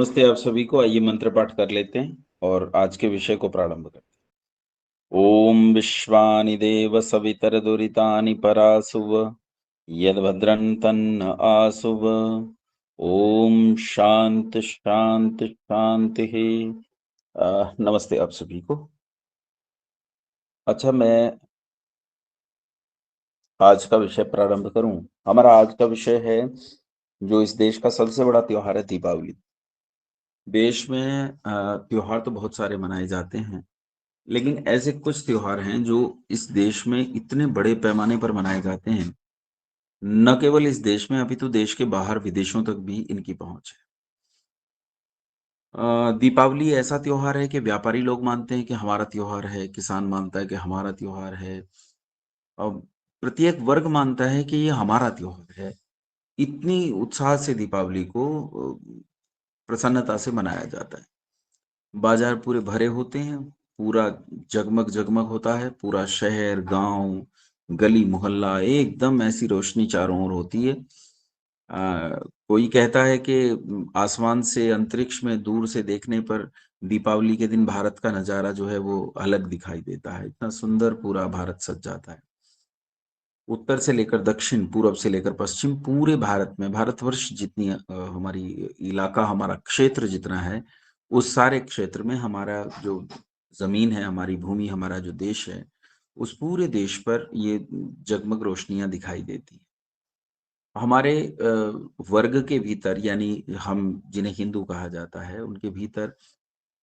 नमस्ते आप सभी को। आइए मंत्र पाठ कर लेते हैं और आज के विषय को प्रारंभ करते हैं। ओम विश्वानि देव सवितरदुरितानि परासुव यद्भद्रं तन्न आसुव। ओम शांत शांत शांति। नमस्ते आप सभी को। अच्छा, मैं आज का विषय प्रारंभ करूं। हमारा आज का विषय है, जो इस देश का सबसे बड़ा त्योहार है, दीपावली। देश में त्योहार तो बहुत सारे मनाए जाते हैं, लेकिन ऐसे कुछ त्योहार हैं जो इस देश में इतने बड़े पैमाने पर मनाए जाते हैं, न केवल इस देश में, अभी तो देश के बाहर विदेशों तक भी इनकी पहुंच है। दीपावली ऐसा त्योहार है कि व्यापारी लोग मानते हैं कि हमारा त्योहार है, किसान मानता है कि हमारा त्योहार है, और प्रत्येक वर्ग मानता है कि ये हमारा त्योहार है। इतनी उत्साह से दीपावली को प्रसन्नता से मनाया जाता है। बाजार पूरे भरे होते हैं, पूरा जगमग जगमग होता है, पूरा शहर, गांव, गली मोहल्ला एकदम ऐसी रोशनी चारों ओर होती है। कोई कहता है कि आसमान से, अंतरिक्ष में दूर से देखने पर दीपावली के दिन भारत का नजारा जो है वो अलग दिखाई देता है। इतना सुंदर पूरा भारत सज जाता है। उत्तर से लेकर दक्षिण, पूरब से लेकर पश्चिम, पूरे भारत में, भारतवर्ष जितनी हमारी इलाका, हमारा क्षेत्र जितना है, उस सारे क्षेत्र में हमारा जो जमीन है, हमारी भूमि, हमारा जो देश है, उस पूरे देश पर ये जगमग रोशनियां दिखाई देती हैं। हमारे वर्ग के भीतर, यानी हम जिन्हें हिंदू कहा जाता है, उनके भीतर,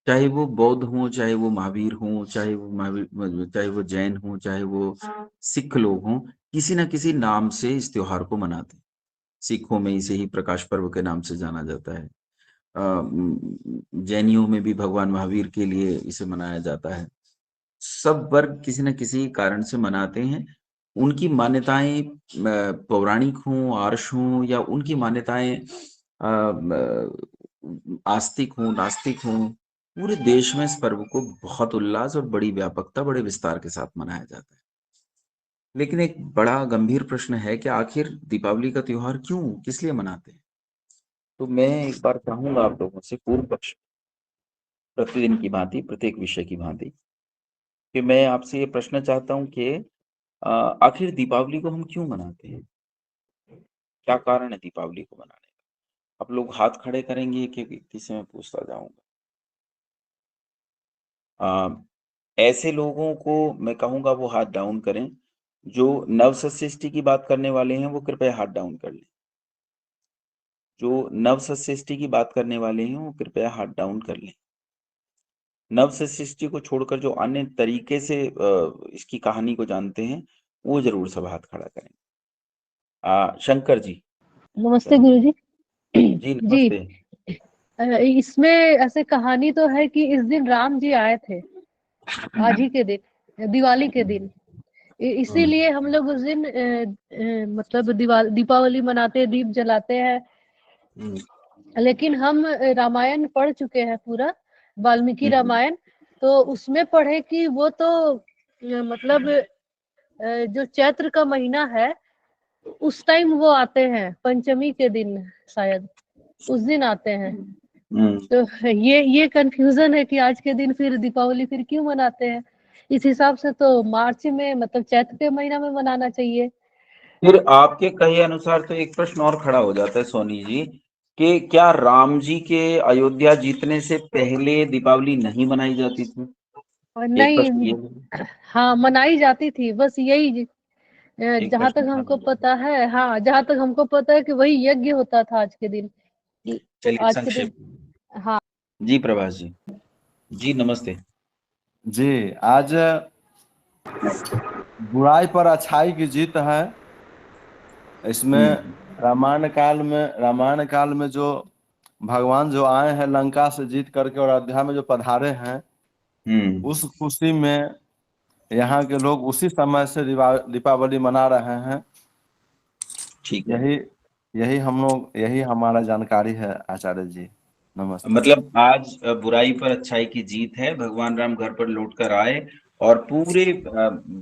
चाहे वो बौद्ध हों, चाहे वो महावीर हों, चाहे वो जैन हों, चाहे वो सिख लोग हों, किसी न किसी नाम से इस त्योहार को मनाते हैं। सिखों में इसे ही प्रकाश पर्व के नाम से जाना जाता है। जैनियों में भी भगवान महावीर के लिए इसे मनाया जाता है। सब वर्ग किसी न किसी कारण से मनाते हैं। उनकी मान्यताएं पौराणिक हों, आर्ष हों, या उनकी मान्यताएं आस्तिक हों, नास्तिक हों, पूरे देश में इस पर्व को बहुत उल्लास और बड़ी व्यापकता, बड़े विस्तार के साथ मनाया जाता है। लेकिन एक बड़ा गंभीर प्रश्न है कि आखिर दीपावली का त्योहार क्यों, किस लिए मनाते हैं? तो मैं एक बार चाहूंगा आप लोगों से, पूर्व पक्ष, प्रतिदिन की भांति, प्रत्येक विषय की भांति, कि मैं आपसे ये प्रश्न चाहता हूं कि आखिर दीपावली को हम क्यों मनाते हैं? क्या कारण है दीपावली को मनाने का? आप लोग हाथ खड़े करेंगे, एक एक व्यक्ति से मैं पूछता जाऊंगा। ऐसे लोगों को मैं कहूंगा वो हाथ डाउन करें। जो नव सृष्टि की बात करने वाले हैं वो कृपया हाथ डाउन कर लें। जो नव सृष्टि की बात करने वाले हैं वो कृपया हाथ डाउन कर लें। नव सृष्टि को छोड़कर जो अन्य तरीके से इसकी कहानी को जानते हैं, वो जरूर सब हाथ खड़ा करें। शंकर जी। नमस्ते गुरुजी। जी जी, नमस्ते। इसमें ऐसे कहानी तो है कि इस दिन राम जी आए थे, आज ही के दिन, दिवाली के दिन। इसीलिए हम लोग उस दिन मतलब दीपावली मनाते हैं, दीप जलाते हैं। लेकिन हम रामायण पढ़ चुके हैं पूरा, वाल्मीकि रामायण। तो उसमें पढ़े कि वो तो मतलब जो चैत्र का महीना है, उस टाइम वो आते हैं, पंचमी के दिन शायद उस दिन आते हैं। तो ये कंफ्यूजन है कि आज के दिन फिर दीपावली फिर क्यों मनाते हैं। इस हिसाब से तो मार्च में, मतलब चैत्र के महीना में मनाना चाहिए। फिर आपके कहे अनुसार तो एक प्रश्न और खड़ा हो जाता है सोनी जी, कि क्या राम जी के अयोध्या जीतने से पहले दीपावली नहीं मनाई जाती थी? और एक नहीं, प्रश्न ये है। हाँ मनाई जाती थी, बस यही एक जहां प्रश्न तक था हमको मुझे। पता है। हाँ, जहां तक हमको पता है कि वही यज्ञ होता था आज के दिन, कि चलिए आज के दिन। संक्षेप। हाँ जी प्रभाष जी। जी नमस्ते। जी, आज बुराई पर अच्छाई की जीत है। इसमें रामायण काल में जो भगवान जो आए हैं लंका से जीत करके और अयोध्या में जो पधारे हैं, उस खुशी में यहाँ के लोग उसी समय से दीपावली मना रहे हैं। ठीक है। यही हमारा जानकारी है आचार्य जी। नमस्ते। मतलब आज बुराई पर अच्छाई की जीत है, भगवान राम घर पर लौट कर आए और पूरे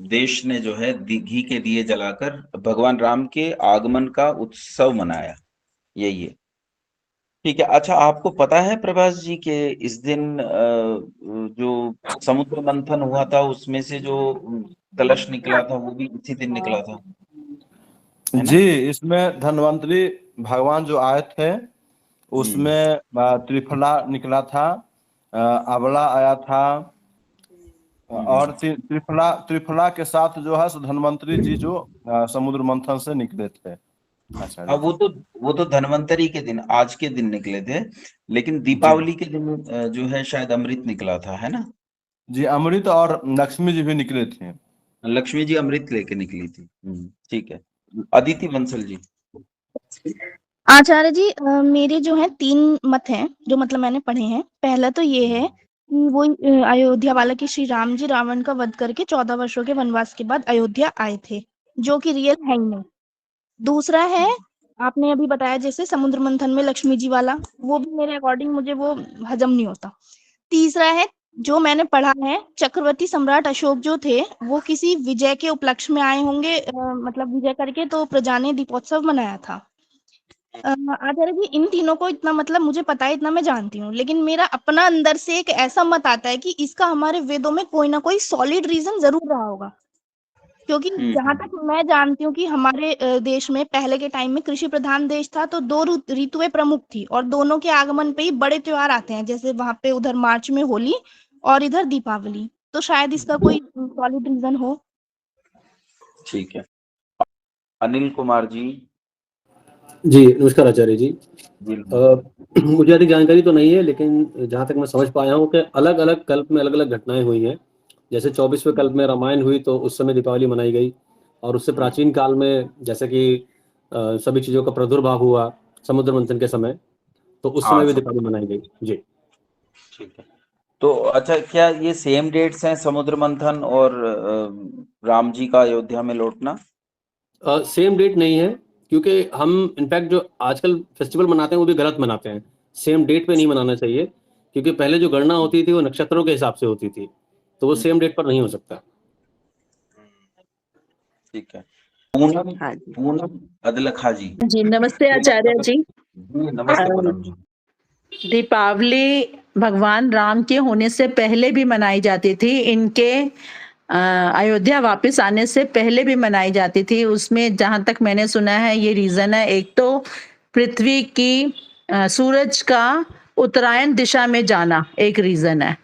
देश ने जो है घी के दिए जलाकर भगवान राम के आगमन का उत्सव मनाया। यही है। ठीक है। अच्छा, आपको पता है प्रभास जी के इस दिन जो समुद्र मंथन हुआ था उसमें से जो कलश निकला था वो भी इसी दिन निकला था, है ना? जी, इसमें धन्वंतरी भगवान जो आए थे उसमें त्रिफला निकला था, आंवला आया था, और त्रिफला के साथ जो है धन्वंतरी जी जो समुद्र मंथन से निकले थे। हाँ, आचार्य वो तो धन्वंतरी के दिन, आज के दिन निकले थे, लेकिन जी दीपावली के दिन जो है शायद अमृत निकला था, है ना? जी, अमृत और लक्ष्मी जी भी निकले थे। लक्ष्मी जी अमृत लेके निकली थी। ठीक है। अदिति बंसल जी। आचार्य जी, मेरे जो है 3 मत हैं जो मतलब मैंने पढ़े हैं। पहला तो ये है कि वो अयोध्या वाला कि श्री राम जी रावण का वध करके 14 वर्षों के वनवास के बाद अयोध्या आए थे, जो कि रियल है ही नहीं। दूसरा है, आपने अभी बताया जैसे समुद्र मंथन में लक्ष्मी जी वाला, वो भी मेरे अकॉर्डिंग मुझे वो हजम नहीं होता। तीसरा है, जो मैंने पढ़ा है, चक्रवर्ती सम्राट अशोक जो थे वो किसी विजय के उपलक्ष्य में आए होंगे, मतलब विजय करके तो प्रजा ने दीपोत्सव मनाया था। आचार्य जी, इन तीनों को इतना मतलब मुझे पता है, इतना मैं जानती हूँ, लेकिन मेरा अपना अंदर से एक ऐसा मत आता है कि इसका हमारे वेदों में कोई ना कोई सॉलिड रीजन जरूर रहा होगा। क्योंकि जहां तक मैं जानती हूँ कि हमारे देश में पहले के टाइम में कृषि प्रधान देश था, तो 2 ऋतुएं प्रमुख थी और दोनों के आगमन पे ही बड़े त्योहार आते हैं, जैसे वहां पे उधर मार्च में होली और इधर दीपावली। तो शायद इसका कोई सॉलिड रीजन हो। ठीक है। अनिल कुमार जी। जी नमस्कार आचार्य जी। जी मुझे अधिक जानकारी तो नहीं है, लेकिन जहाँ तक मैं समझ पाया हूँ कि अलग अलग कल्प में अलग अलग घटनाएं हुई हैं। जैसे 24वें कल्प में रामायण हुई तो उस समय दीपावली मनाई गई, और उससे प्राचीन काल में जैसे कि सभी चीज़ों का प्रादुर्भाव हुआ समुद्र मंथन के समय, तो उस समय भी दीपावली मनाई गई। जी ठीक है। तो अच्छा, क्या ये सेम डेट्स हैं, समुद्र मंथन और राम जी का अयोध्या में लौटना? सेम डेट नहीं है, क्योंकि हम इनफैक्ट जो आजकल फेस्टिवल मनाते हैं वो भी गलत मनाते हैं। सेम डेट पे नहीं मनाना चाहिए, क्योंकि पहले जो गणना होती थी वो नक्षत्रों के हिसाब से होती थी, तो वो सेम डेट पर नहीं हो सकता। ठीक है। पूनम हाँ जी। पूनम अदलखा जी। जी नमस्ते आचार्य जी। नमस्ते पूनम जी। दीपावली भगवान राम के होने से पहले भी मनाई जाती थी, इनके अयोध्या वापस आने से पहले भी मनाई जाती थी। उसमें जहां तक मैंने सुना है ये रीजन है, एक तो पृथ्वी की सूरज का उत्तरायण दिशा में जाना एक रीजन है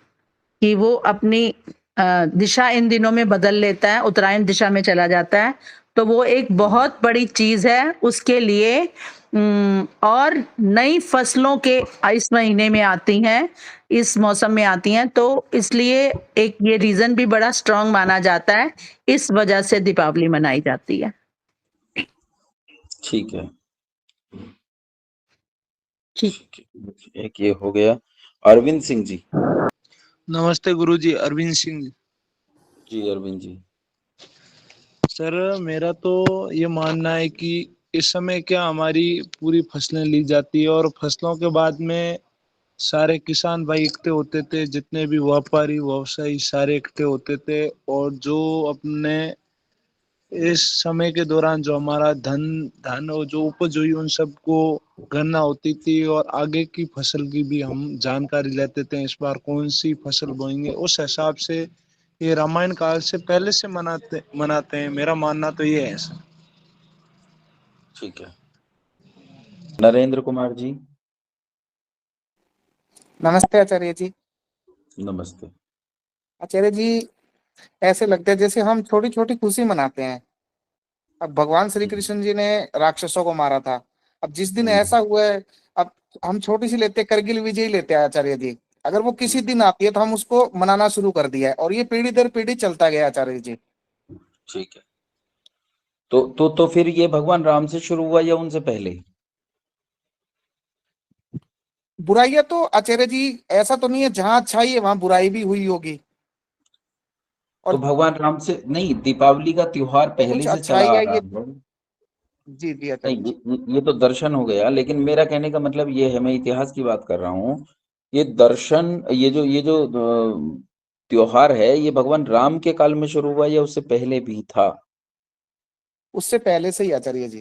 कि वो अपनी दिशा इन दिनों में बदल लेता है, उत्तरायण दिशा में चला जाता है, तो वो एक बहुत बड़ी चीज है उसके लिए। और नई फसलों के इस महीने में आती हैं, इस मौसम में आती हैं, तो इसलिए एक ये रीजन भी बड़ा स्ट्रांग माना जाता है, इस वजह से दीपावली मनाई जाती है। ठीक है। ठीक। एक ये हो गया। अरविंद सिंह जी। नमस्ते गुरुजी, अरविंद सिंह जी। अरविंद जी। सर, मेरा तो ये मानना है कि इस समय क्या हमारी पूरी फसलें ली जाती है और फसलों के बाद में सारे किसान भाई इकट्ठे होते थे, जितने भी व्यापारी व्यवसायी सारे इकट्ठे होते थे, और जो अपने इस समय के दौरान जो हमारा धन और जो उपज हुई उन सबको गणना होती थी, और आगे की फसल की भी हम जानकारी लेते थे, इस बार कौन सी फसल बोएंगे। उस हिसाब से ये रामायण काल से पहले से मनाते हैं, मेरा मानना तो ये है सर। ठीक है। नरेंद्र कुमार जी। नमस्ते आचार्य जी। नमस्ते आचार्य जी, ऐसे लगता है जैसे हम छोटी छोटी खुशी मनाते हैं। अब भगवान श्री कृष्ण जी ने राक्षसों को मारा था, अब जिस दिन ऐसा हुआ है, अब हम छोटी सी लेते करगिल विजय लेते हैं आचार्य जी। अगर वो किसी दिन आती है तो हम उसको मनाना शुरू कर दिया है, और ये पीढ़ी दर पीढ़ी चलता गया आचार्य जी। ठीक है। तो फिर ये भगवान राम से शुरू हुआ या उनसे पहले? बुराइयां तो आचार्य जी ऐसा तो नहीं है, जहां अच्छाई है वहां बुराई भी हुई होगी। तो और भगवान राम से नहीं, दीपावली का त्योहार पहले कुछ से चला अच्छाई आ है रहा ये। है। जी जी आचार्य नहीं, जी। ये तो दर्शन हो गया, लेकिन मेरा कहने का मतलब ये है, मैं इतिहास की बात कर रहा हूँ। ये दर्शन, ये जो त्योहार है, ये भगवान राम के काल में शुरू हुआ या उससे पहले भी था? उससे पहले से ही आचार्य जी।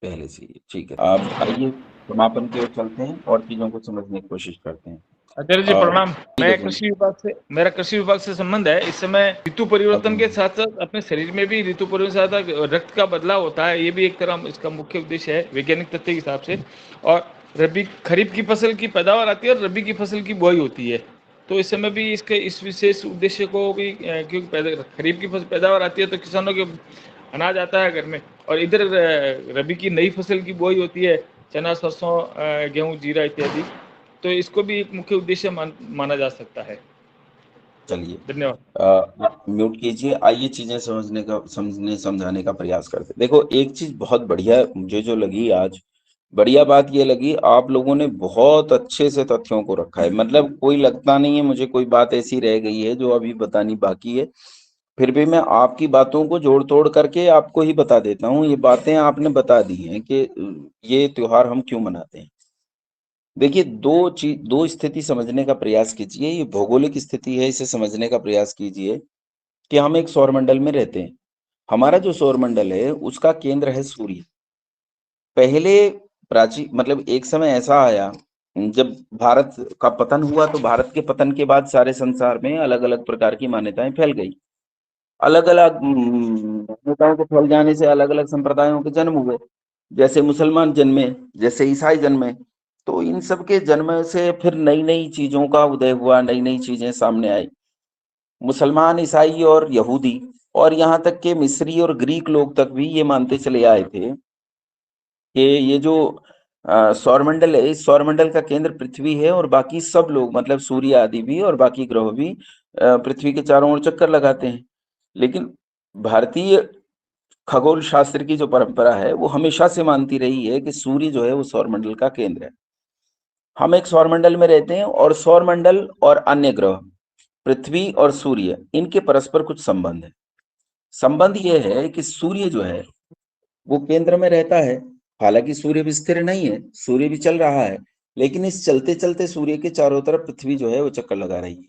पहले से ही। ठीक है। आप आइए समापन की ओर चलते हैं और चीजों को समझने की कोशिश करते हैं। आचार्य जी प्रणाम। ठीक है, मैं कृषि विभाग से, मेरा कृषि विभाग से संबंध है। इस समय ऋतु परिवर्तन के साथ साथ अपने शरीर में भी ऋतु परिवर्तन के साथ रक्त का बदलाव होता है, ये भी एक तरह इसका मुख्य उद्देश्य है वैज्ञानिक तथ्य के हिसाब से। और रबी खरीफ की फसल की पैदावार आती है और रबी की फसल की बुआई होती है, तो इस समय भी इसके इस विशेष उद्देश्य को भी, क्योंकि खरीफ की फसल पैदावार आती है तो किसानों के अनाज आता है घर में, और इधर रबी की नई फसल की बुआई होती है, चना, सरसों, गेहूं, जीरा इत्यादि, तो इसको भी एक मुख्य उद्देश्य माना जा सकता है। चलिए, धन्यवाद। म्यूट कीजिए। आइए चीजें समझाने का प्रयास करते हैं। देखो, एक चीज बहुत बढ़िया मुझे जो लगी आज, बढ़िया बात ये लगी, आप लोगों ने बहुत अच्छे से तथ्यों को रखा है। मतलब कोई लगता नहीं है मुझे कोई बात ऐसी रह गई है जो अभी बतानी बाकी है। फिर भी मैं आपकी बातों को जोड़ तोड़ करके आपको ही बता देता हूँ। ये बातें आपने बता दी हैं कि ये त्योहार हम क्यों मनाते हैं। देखिए, दो स्थिति समझने का प्रयास कीजिए। ये भौगोलिक स्थिति है, इसे समझने का प्रयास कीजिए कि हम एक सौरमंडल में रहते हैं। हमारा जो सौरमंडल है उसका केंद्र है सूर्य। पहले प्राचीन मतलब एक समय ऐसा आया जब भारत का पतन हुआ, तो भारत के पतन के बाद सारे संसार में अलग अलग प्रकार की मान्यताएं फैल गई। अलग अलग मान्यताओं के फैल जाने से अलग अलग संप्रदायों के जन्म हुए। जैसे मुसलमान जन्मे, जैसे ईसाई जन्मे, तो इन सब के जन्म से फिर नई नई चीजों का उदय हुआ, नई नई चीजें सामने आई। मुसलमान, ईसाई और यहूदी और यहाँ तक के मिस्री और ग्रीक लोग तक भी ये मानते चले आए थे कि ये जो सौरमंडल है, इस सौरमंडल का केंद्र पृथ्वी है और बाकी सब लोग मतलब सूर्य आदि भी और बाकी ग्रह भी पृथ्वी के चारों ओर चक्कर लगाते हैं। लेकिन भारतीय खगोल शास्त्र की जो परंपरा है वो हमेशा से मानती रही है कि सूर्य जो है वो सौरमंडल का केंद्र है। हम एक सौरमंडल में रहते हैं और सौरमंडल और अन्य ग्रह, पृथ्वी और सूर्य, इनके परस्पर कुछ संबंध है। संबंध ये है कि सूर्य जो है वो केंद्र में रहता है। हालांकि सूर्य भी स्थिर नहीं है, सूर्य भी चल रहा है, लेकिन इस चलते चलते सूर्य के चारों तरफ पृथ्वी जो है वो चक्कर लगा रही है।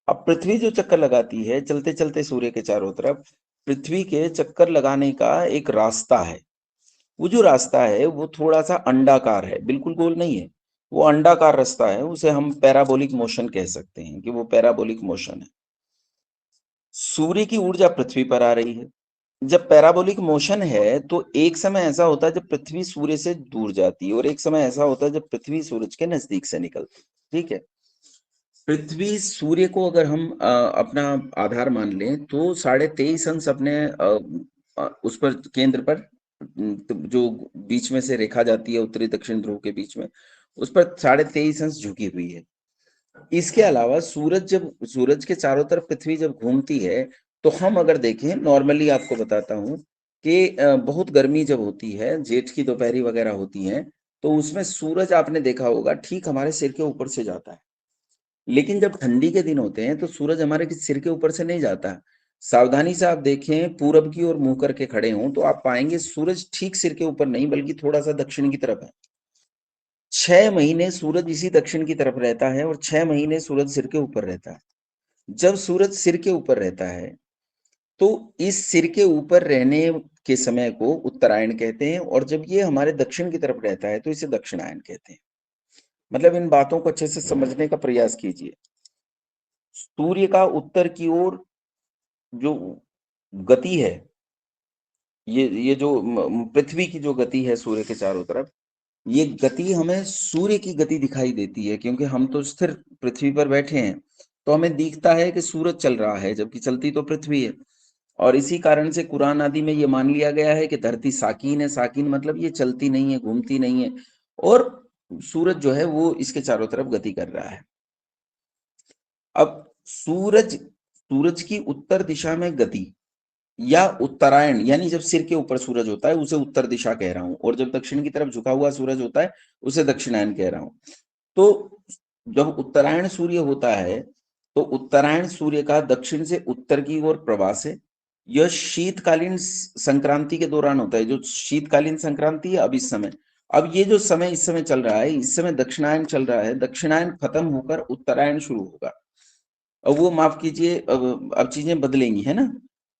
अब पृथ्वी जो चक्कर लगाती है चलते चलते सूर्य के चारों तरफ, पृथ्वी के चक्कर लगाने का एक रास्ता है। वो जो रास्ता है वो थोड़ा सा अंडाकार है, बिल्कुल गोल नहीं है, वो अंडाकार रास्ता है। उसे हम पैराबोलिक मोशन कह सकते हैं कि वो पैराबोलिक मोशन है। सूर्य की ऊर्जा पृथ्वी पर आ रही है। जब पैराबोलिक मोशन है तो एक समय ऐसा होता है जब पृथ्वी सूर्य से दूर जाती है और एक समय ऐसा होता है जब पृथ्वी सूरज के नजदीक से निकलती है। ठीक है, पृथ्वी सूर्य को अगर हम अपना आधार मान लें तो 23.5 अंश अपने उस पर केंद्र पर जो बीच में से रेखा जाती है उत्तरी दक्षिण ध्रुव के बीच में, उस पर 23.5 अंश झुकी हुई है। इसके अलावा सूरज के चारों तरफ पृथ्वी जब घूमती है तो हम अगर देखें, नॉर्मली आपको बताता हूं कि बहुत गर्मी जब होती है, जेठ की दोपहरी वगैरह होती है, तो उसमें सूरज आपने देखा होगा ठीक हमारे सिर के ऊपर से जाता है। लेकिन जब ठंडी के दिन होते हैं तो सूरज हमारे सिर के ऊपर से नहीं जाता। सावधानी से आप देखें, पूरब की ओर मुंह करके खड़े हों तो आप पाएंगे सूरज ठीक सिर के ऊपर नहीं बल्कि थोड़ा सा दक्षिण की तरफ है। 6 महीने सूरज इसी दक्षिण की तरफ रहता है और 6 महीने सूरज सिर के ऊपर रहता है। जब सूरज सिर के ऊपर रहता है तो इस सिर के ऊपर रहने के समय को उत्तरायण कहते हैं, और जब ये हमारे दक्षिण की तरफ रहता है तो इसे दक्षिणायन कहते हैं। मतलब इन बातों को अच्छे से समझने का प्रयास कीजिए। सूर्य का उत्तर की ओर जो गति है, ये जो पृथ्वी की जो गति है सूर्य के चारों तरफ, ये गति हमें सूर्य की गति दिखाई देती है क्योंकि हम तो स्थिर पृथ्वी पर बैठे हैं, तो हमें दिखता है कि सूरज चल रहा है जबकि चलती तो पृथ्वी है। और इसी कारण से कुरान आदि में ये मान लिया गया है कि धरती साकीन है। साकीन मतलब ये चलती नहीं है, घूमती नहीं है, और सूरज जो है वो इसके चारों तरफ गति कर रहा है। अब सूरज की उत्तर दिशा में गति या उत्तरायण, यानी जब सिर के ऊपर सूरज होता है उसे उत्तर दिशा कह रहा हूं, और जब दक्षिण की तरफ झुका हुआ सूरज होता है उसे दक्षिणायन कह रहा हूं। तो जब उत्तरायण सूर्य होता है तो उत्तरायण सूर्य का दक्षिण से उत्तर की ओर प्रवास है। यह शीतकालीन संक्रांति के दौरान होता है। जो शीतकालीन संक्रांति है अब इस समय, अब ये जो समय इस समय चल रहा है, इस समय दक्षिणायन चल रहा है। दक्षिणायन खत्म होकर उत्तरायण शुरू होगा। अब वो माफ कीजिए, अब चीजें बदलेंगी, है ना।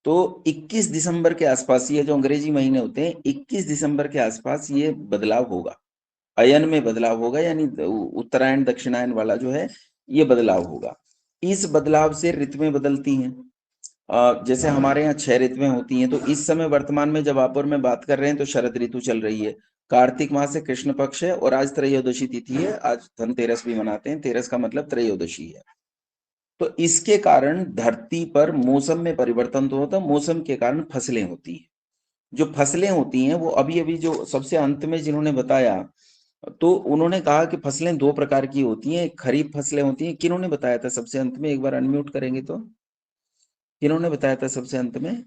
तो 21 दिसंबर के आसपास, ये जो अंग्रेजी महीने होते हैं, 21 दिसंबर के आसपास ये बदलाव होगा। अयन में बदलाव होगा, यानी उत्तरायण दक्षिणायन वाला जो है ये बदलाव होगा। इस बदलाव से ऋतुएं बदलती हैं। जैसे हमारे यहाँ 6 ऋतुएं होती हैं, तो इस समय वर्तमान में जब आप और मैं बात कर रहे हैं तो शरद ऋतु चल रही है, कार्तिक मास से कृष्ण पक्ष है और आज त्रयोदशी तिथि है। आज धनतेरस भी मनाते हैं, तेरस का मतलब त्रयोदशी है। तो इसके कारण धरती पर मौसम में परिवर्तन तो होता है, मौसम के कारण फसलें होती हैं। जो फसलें होती हैं वो अभी अभी जो सबसे अंत में जिन्होंने बताया, तो उन्होंने कहा कि फसलें 2 प्रकार की होती हैं, खरीफ फसलें होती हैं। किन्होंने बताया था सबसे अंत में? एक बार अनम्यूट करेंगे तो किन्होंने बताया था सबसे अंत में?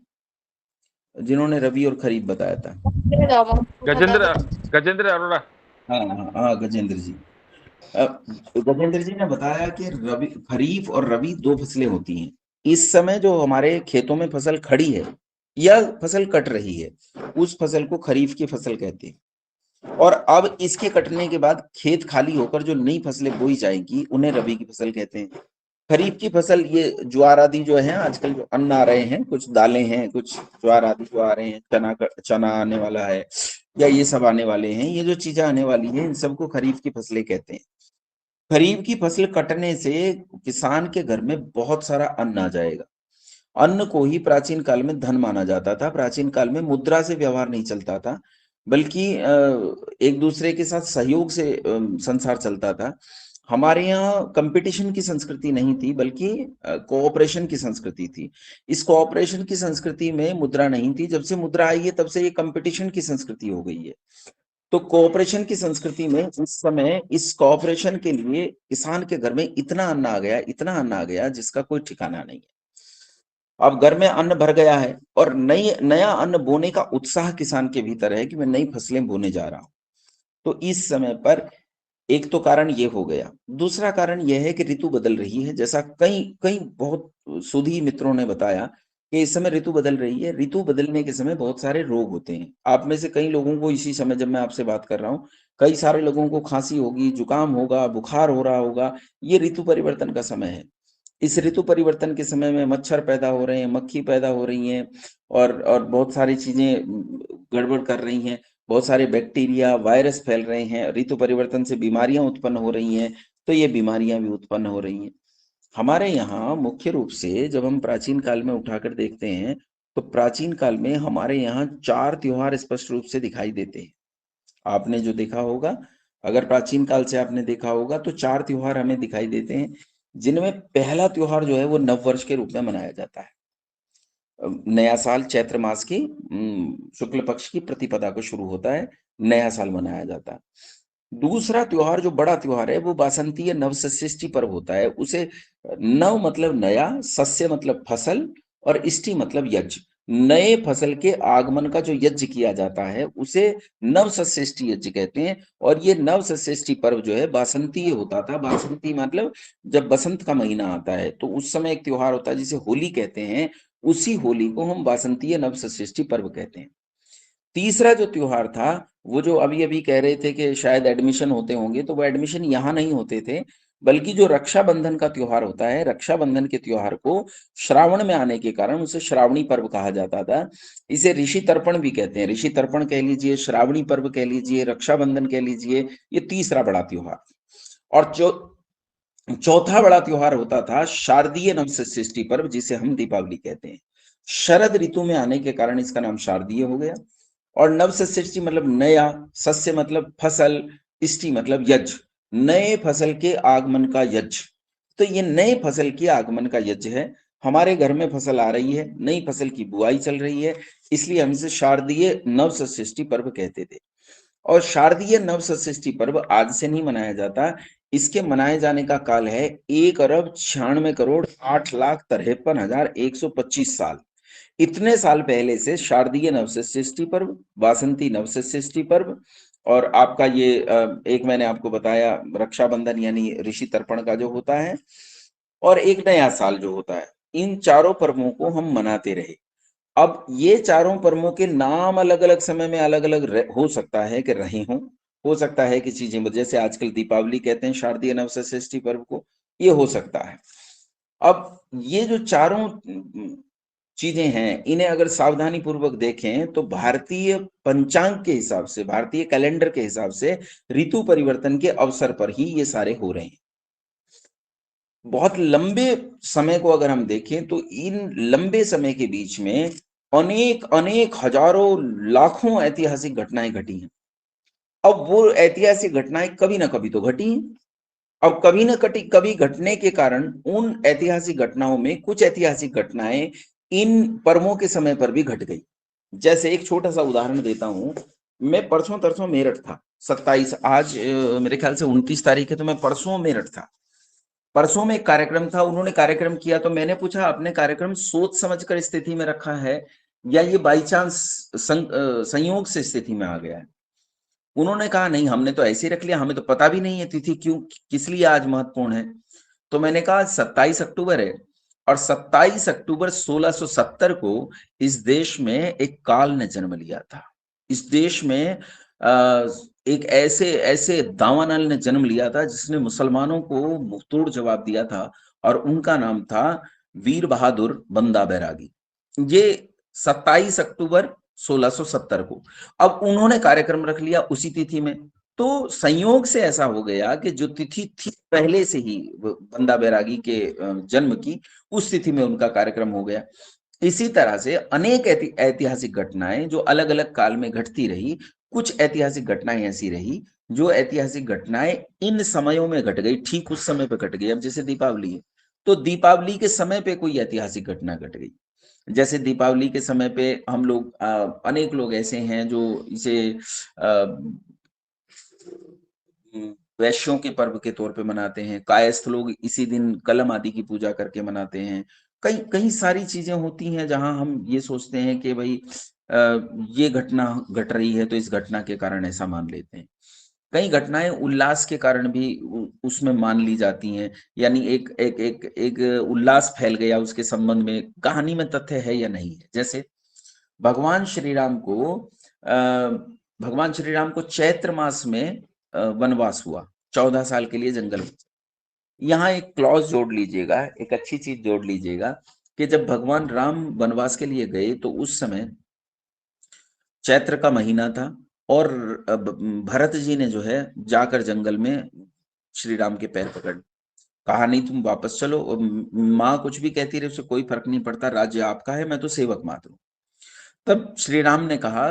जिन्होंने रबी और खरीफ बताया था? गजेंद्र अरोड़ा। हाँ, गजेंद्र जी। गजेंद्र जी ने बताया कि रबी, खरीफ और रबी 2 फसलें होती हैं। इस समय जो हमारे खेतों में फसल खड़ी है या फसल कट रही है, उस फसल को खरीफ की फसल कहते हैं। और अब इसके कटने के बाद खेत खाली होकर जो नई फसलें बोई जाएंगी उन्हें रबी की फसल कहते हैं। खरीफ की फसल ये ज्वार आदि जो है आजकल जो अन्न आ रहे हैं, कुछ दालें हैं, कुछ ज्वार आदि जो आ रहे हैं, चना आने वाला है या ये सब आने वाले हैं, ये जो चीजें आने वाली हैं इन सबको खरीफ की फसलें कहते हैं। खरीफ की फसल कटने से किसान के घर में बहुत सारा अन्न आ जाएगा। अन्न को ही प्राचीन काल में धन माना जाता था। प्राचीन काल में मुद्रा से व्यवहार नहीं चलता था, बल्कि एक दूसरे के साथ सहयोग से संसार चलता था। हमारे यहाँ कंपटीशन की संस्कृति नहीं थी, बल्कि कोऑपरेशन की संस्कृति थी। इस कोऑपरेशन की संस्कृति में मुद्रा नहीं थी। जब से मुद्रा आई है तब से ये कंपटीशन की संस्कृति हो गई है। तो कोऑपरेशन की संस्कृति में उस समय इस कोऑपरेशन के लिए किसान के घर में इतना अन्न आ गया, इतना अन्न आ गया जिसका कोई ठिकाना नहीं है। अब घर में अन्न भर गया है और नया अन्न बोने का उत्साह किसान के भीतर है कि मैं नई फसलें बोने जा रहा हूं। तो इस समय पर एक तो कारण ये हो गया। दूसरा कारण यह है कि ऋतु बदल रही है। जैसा कई बहुत सुधी मित्रों ने बताया कि इस समय ऋतु बदल रही है। ऋतु बदलने के समय बहुत सारे रोग होते हैं। आप में से कई लोगों को इसी समय जब मैं आपसे बात कर रहा हूँ, कई सारे लोगों को खांसी होगी, जुकाम होगा, बुखार हो रहा होगा। ये ऋतु परिवर्तन का समय है। इस ऋतु परिवर्तन के समय में मच्छर पैदा हो रहे हैं, मक्खी पैदा हो रही हैं और बहुत सारी चीजें गड़बड़ कर रही हैं। बहुत सारे बैक्टीरिया, वायरस फैल रहे हैं। ऋतु परिवर्तन से बीमारियां उत्पन्न हो रही हैं, तो ये बीमारियां भी उत्पन्न हो रही हैं। हमारे यहाँ मुख्य रूप से जब हम प्राचीन काल में उठाकर देखते हैं, तो प्राचीन काल में हमारे यहाँ 4 त्योहार स्पष्ट रूप से दिखाई देते हैं। आपने जो देखा होगा, अगर प्राचीन काल से आपने देखा होगा, तो 4 त्योहार हमें दिखाई देते हैं, जिनमें पहला त्योहार जो है वो नववर्ष के रूप में मनाया जाता है। नया साल चैत्र मास की शुक्ल पक्ष की प्रतिपदा को शुरू होता है, नया साल मनाया जाता है। दूसरा त्योहार जो बड़ा त्योहार है वो बासंतीय नवसृष्टि पर्व होता है। उसे नव मतलब नया, सस्य मतलब फसल और इष्टि मतलब यज्ञ। नए फसल के आगमन का जो यज्ञ किया जाता है उसे नवसृष्टि यज्ञ कहते हैं। और ये नवसृष्टि पर्व जो है बासंतीय होता था। बासंती मतलब जब बसंत का महीना आता है तो उस समय एक त्योहार होता है जिसे होली कहते हैं। उसी होली को हम बासंतीय नवसृष्टि पर्व कहते हैं। तीसरा जो त्योहार था, वो जो अभी अभी कह रहे थे कि शायद एडमिशन होते होंगे, तो वो एडमिशन यहाँ नहीं होते थे, बल्कि जो रक्षाबंधन का त्योहार होता है, रक्षाबंधन के त्योहार को श्रावण में आने के कारण उसे श्रावणी पर्व कहा जाता था। इसे ऋषि तर्पण भी कहते हैं। ऋषि तर्पण कह लीजिए, श्रावणी पर्व कह लीजिए, रक्षाबंधन कह लीजिए, ये तीसरा बड़ा त्योहार। और जो चौथा बड़ा त्योहार होता था शारदीय नवसृष्टि पर्व, जिसे हम दीपावली कहते हैं। शरद ऋतु में आने के कारण इसका नाम शारदीय हो गया। और नवसृष्टि मतलब नया, सस्य मतलब फसल, इष्टि मतलब यज्ञ, नए फसल के आगमन का यज्ञ। तो ये नए फसल के आगमन का यज्ञ है। हमारे घर में फसल आ रही है, नई फसल की बुआई चल रही है, इसलिए हम इसे शारदीय नवसृष्टि पर्व कहते थे। और शारदीय नवसृष्टि पर्व आज से नहीं मनाया जाता। इसके मनाए जाने का काल है 1,96,08,53,125 साल। इतने साल पहले से शारदीय नवसृष्टि पर्व, वासंती नवसृष्टि पर्व और आपका ये एक मैंने आपको बताया रक्षाबंधन यानी ऋषि तर्पण का जो होता है, और एक नया साल जो होता है, इन चारों पर्वों को हम मनाते रहे। अब ये चारों पर्वों के नाम अलग अलग समय में अलग अलग हो सकता है कि रहे हों, हो सकता है कि चीजें, जैसे आजकल दीपावली कहते हैं शारदीय नवसृष्टि पर्व को, ये हो सकता है। अब ये जो चारों चीजें हैं, इन्हें अगर सावधानी पूर्वक देखें तो भारतीय पंचांग के हिसाब से, भारतीय कैलेंडर के हिसाब से ऋतु परिवर्तन के अवसर पर ही ये सारे हो रहे हैं। बहुत लंबे समय को अगर हम देखें तो इन लंबे समय के बीच में अनेक अनेक हजारों लाखों ऐतिहासिक घटनाएं घटी हैं। अब वो ऐतिहासिक घटनाएं कभी ना कभी तो घटी हैं। अब कभी ना कभी घटने के कारण उन ऐतिहासिक घटनाओं में कुछ ऐतिहासिक घटनाएं इन पर्वों के समय पर भी घट गई। जैसे एक छोटा सा उदाहरण देता हूं, मैं परसों तरसों मेरठ था, 27, आज मेरे ख्याल से 29 तारीख है, तो मैं परसों मेरठ था। परसों में एक कार्यक्रम था, उन्होंने कार्यक्रम किया तो मैंने पूछा आपने कार्यक्रम सोच समझकर स्थिति में रखा है या ये बाई चांस संयोग से स्थिति में आ गया है? उन्होंने कहा नहीं, हमने तो ऐसे ही रख लिया, हमें तो पता भी नहीं है तिथि क्यों किस लिए आज महत्वपूर्ण है। तो मैंने कहा 27 अक्टूबर है और 27 अक्टूबर 1670 को इस देश में एक काल ने जन्म लिया था। इस देश में एक ऐसे दावानल ने जन्म लिया था जिसने मुसलमानों को मुंहतोड़ जवाब दिया था और उनका नाम था वीर बहादुर बंदा बैरागी। ये 27 अक्टूबर 1670 को, अब उन्होंने कार्यक्रम रख लिया उसी तिथि में। तो संयोग से ऐसा हो गया कि जो तिथि थी पहले से ही बंदा बैरागी के जन्म की, उस तिथि में उनका कार्यक्रम हो गया। इसी तरह से अनेक ऐतिहासिक घटनाएं जो अलग अलग काल में घटती रही, कुछ ऐतिहासिक घटनाएं ऐसी रही जो ऐतिहासिक घटनाएं इन समयों में घट गई, ठीक उस समय पे घट गई। अब जैसे दीपावली है, तो दीपावली के समय पे कोई ऐतिहासिक घटना घट गई। जैसे दीपावली के समय पे हम लोग अनेक लोग ऐसे हैं जो इसे वैश्यों के पर्व के तौर पे मनाते हैं। कायस्थ लोग इसी दिन कलम आदि की पूजा करके मनाते हैं। कई कई सारी चीजें होती हैं जहां हम ये सोचते हैं कि भाई ये घटना घट रही है तो इस घटना के कारण ऐसा मान लेते हैं। कई घटनाएं उल्लास के कारण भी उसमें मान ली जाती हैं, यानी एक एक एक एक उल्लास फैल गया उसके संबंध में, कहानी में तथ्य है या नहीं है। जैसे भगवान श्री राम को चैत्र मास में वनवास हुआ, 14 साल के लिए जंगल में। यहाँ एक क्लॉज जोड़ लीजिएगा, एक अच्छी चीज जोड़ लीजिएगा कि जब भगवान राम वनवास के लिए गए तो उस समय चैत्र का महीना था और भरत जी ने जो है जाकर जंगल में श्री राम के पैर पकड़, कहा नहीं तुम वापस चलो, माँ कुछ भी कहती रहे उसे कोई फर्क नहीं पड़ता, राज्य आपका है, मैं तो सेवक मात्र हूं। तब श्री राम ने कहा,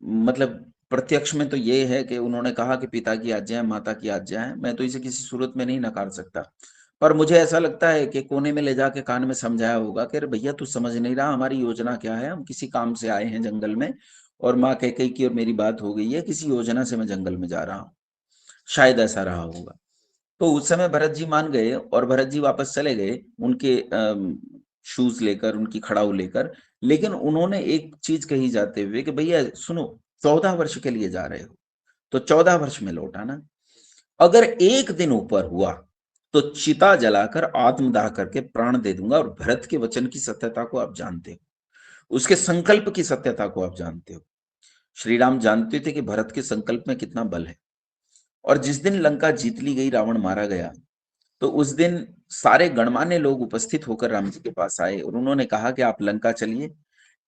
मतलब प्रत्यक्ष में तो ये है कि उन्होंने कहा कि पिता की आज्ञा है, माता की आज्ञा है, मैं तो इसे किसी सूरत में नहीं नकार सकता, पर मुझे ऐसा लगता है कि कोने में ले जाके कान में समझाया होगा कि अरे भैया तू समझ नहीं रहा, हमारी योजना क्या है, हम किसी काम से आए हैं जंगल में और माँ कैकेयी की और मेरी बात हो गई है, किसी योजना से मैं जंगल में जा रहा हूँ, शायद ऐसा रहा होगा। तो उस समय भरत जी मान गए और भरत जी वापस चले गए उनके शूज लेकर, उनकी खड़ाऊ लेकर। लेकिन उन्होंने एक चीज कही जाते हुए कि भैया सुनो, 14 वर्ष के लिए जा रहे हो तो 14 वर्ष में लौट आना, अगर एक दिन ऊपर हुआ तो चिता जलाकर आत्मदाह करके प्राण दे दूंगा। और भरत के वचन की सत्यता को आप जानते हो, उसके संकल्प की सत्यता को आप जानते हो। श्री राम जानते थे कि भरत के संकल्प में कितना बल है। और जिस दिन लंका जीत ली गई, रावण मारा गया, तो उस दिन सारे गणमान्य लोग उपस्थित होकर राम जी के पास आए और उन्होंने कहा कि आप लंका चलिए,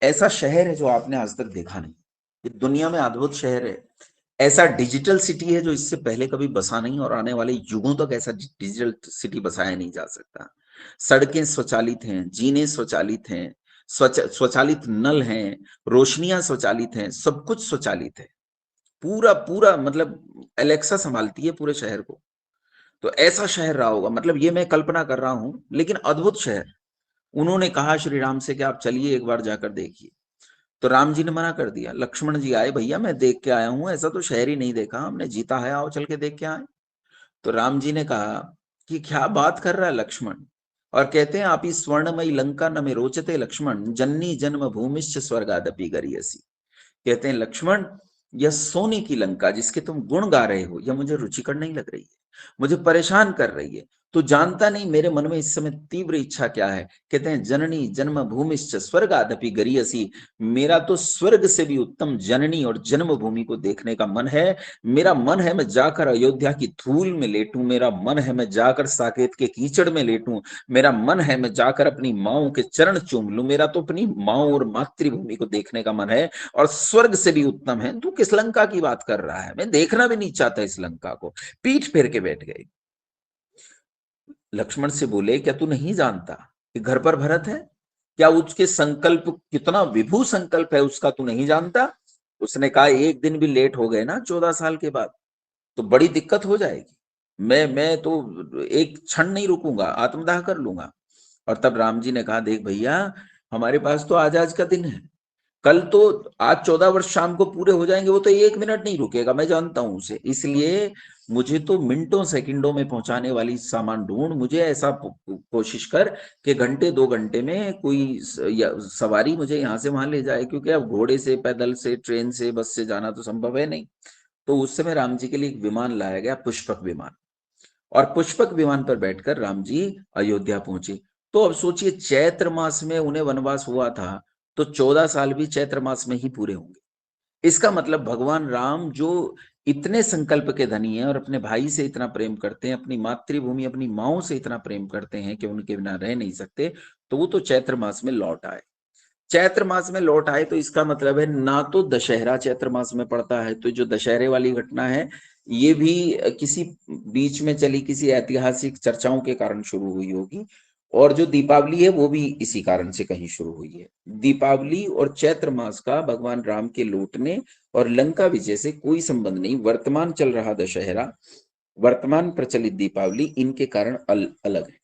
ऐसा शहर है जो आपने आज तक देखा नहीं, ये दुनिया में अद्भुत शहर है, ऐसा डिजिटल सिटी है जो इससे पहले कभी बसा नहीं और आने वाले युगों तक ऐसा डिजिटल सिटी बसाया नहीं जा सकता। सड़कें स्वचालित हैं, जीने स्वचालित हैं, स्वचालित नल हैं, रोशनियां स्वचालित हैं, सब कुछ स्वचालित है, पूरा पूरा मतलब एलेक्सा संभालती है पूरे शहर को। तो ऐसा शहर रहा होगा, मतलब ये मैं कल्पना कर रहा हूं, लेकिन अद्भुत शहर। उन्होंने कहा श्री राम से कि आप चलिए एक बार जाकर देखिए। तो राम जी ने मना कर दिया। लक्ष्मण जी आए, भैया मैं देख के आया हूं, ऐसा तो शहर ही नहीं देखा, हमने जीता है, आओ चल के देख के आए। तो राम जी ने कहा कि क्या बात कर रहा है लक्ष्मण, और कहते हैं आप इस स्वर्णमयी लंका न में रोचते लक्ष्मण, जन्नी जन्म भूमिश्च स्वर्गादपि गरियसी। कहते हैं लक्ष्मण, यह सोने की लंका जिसके तुम गुण गा रहे हो, यह मुझे रुचिकर नहीं लग रही है, मुझे परेशान कर रही है। तो जानता नहीं मेरे मन में इस समय तीव्र इच्छा क्या है। कहते हैं जननी जन्म भूमिश्च स्वर्गादपि गरीयसी, मेरा तो स्वर्ग से भी उत्तम जननी और जन्मभूमि को देखने का मन है। मेरा मन है मैं जाकर अयोध्या की धूल में लेटूं, मेरा मन है मैं जाकर साकेत के कीचड़ में लेटूं, मेरा मन है मैं जाकर अपनी माओ के चरण चूम लूं, मेरा तो अपनी माओ और मातृभूमि को देखने का मन है, और स्वर्ग से भी उत्तम है। तू किस लंका की बात कर रहा है, मैं देखना भी नहीं चाहता इस लंका को। पीठ फेर के बैठ गए। लक्ष्मण से बोले क्या तू नहीं जानता कि घर पर भरत है? क्या उसके संकल्प कितना विभू संकल्प है उसका तू नहीं जानता? उसने कहा एक दिन भी लेट हो गए ना 14 साल के बाद तो बड़ी दिक्कत हो जाएगी। मैं तो एक क्षण नहीं रुकूंगा, आत्मदाह कर लूंगा। और तब राम जी ने कहा देख भैया, हमारे पास तो आज का दिन है, कल तो आज 14 वर्ष शाम को पूरे हो जाएंगे, वो तो 1 मिनट नहीं रुकेगा, मैं जानता हूं उसे। इसलिए मुझे तो मिनटों सेकंडों में पहुंचाने वाली सामान ढूंढ, मुझे ऐसा कोशिश कर कि घंटे 2 घंटे में कोई सवारी मुझे यहाँ से वहां ले जाए, क्योंकि अब घोड़े से, पैदल से, ट्रेन से, बस से जाना तो संभव है नहीं। तो उस समय राम जी के लिए एक विमान लाया गया, पुष्पक विमान, और पुष्पक विमान पर बैठकर राम जी अयोध्या पहुंचे। तो अब सोचिए चैत्र मास में उन्हें वनवास हुआ था, तो 14 साल भी चैत्र मास में ही पूरे होंगे। इसका मतलब भगवान राम जो इतने संकल्प के धनी हैं और अपने भाई से इतना प्रेम करते हैं, अपनी मातृभूमि, अपनी माओ से इतना प्रेम करते हैं कि उनके बिना रह नहीं सकते, तो वो तो चैत्र मास में लौट आए। चैत्र मास में लौट आए तो इसका मतलब है ना तो दशहरा चैत्र मास में पड़ता है, तो जो दशहरे वाली घटना है ये भी किसी बीच में चली किसी ऐतिहासिक चर्चाओं के कारण शुरू हुई होगी, और जो दीपावली है वो भी इसी कारण से कहीं शुरू हुई है। दीपावली और चैत्र मास का भगवान राम के लौटने और लंका विजय से कोई संबंध नहीं। वर्तमान चल रहा दशहरा, वर्तमान प्रचलित दीपावली, इनके कारण अलग है।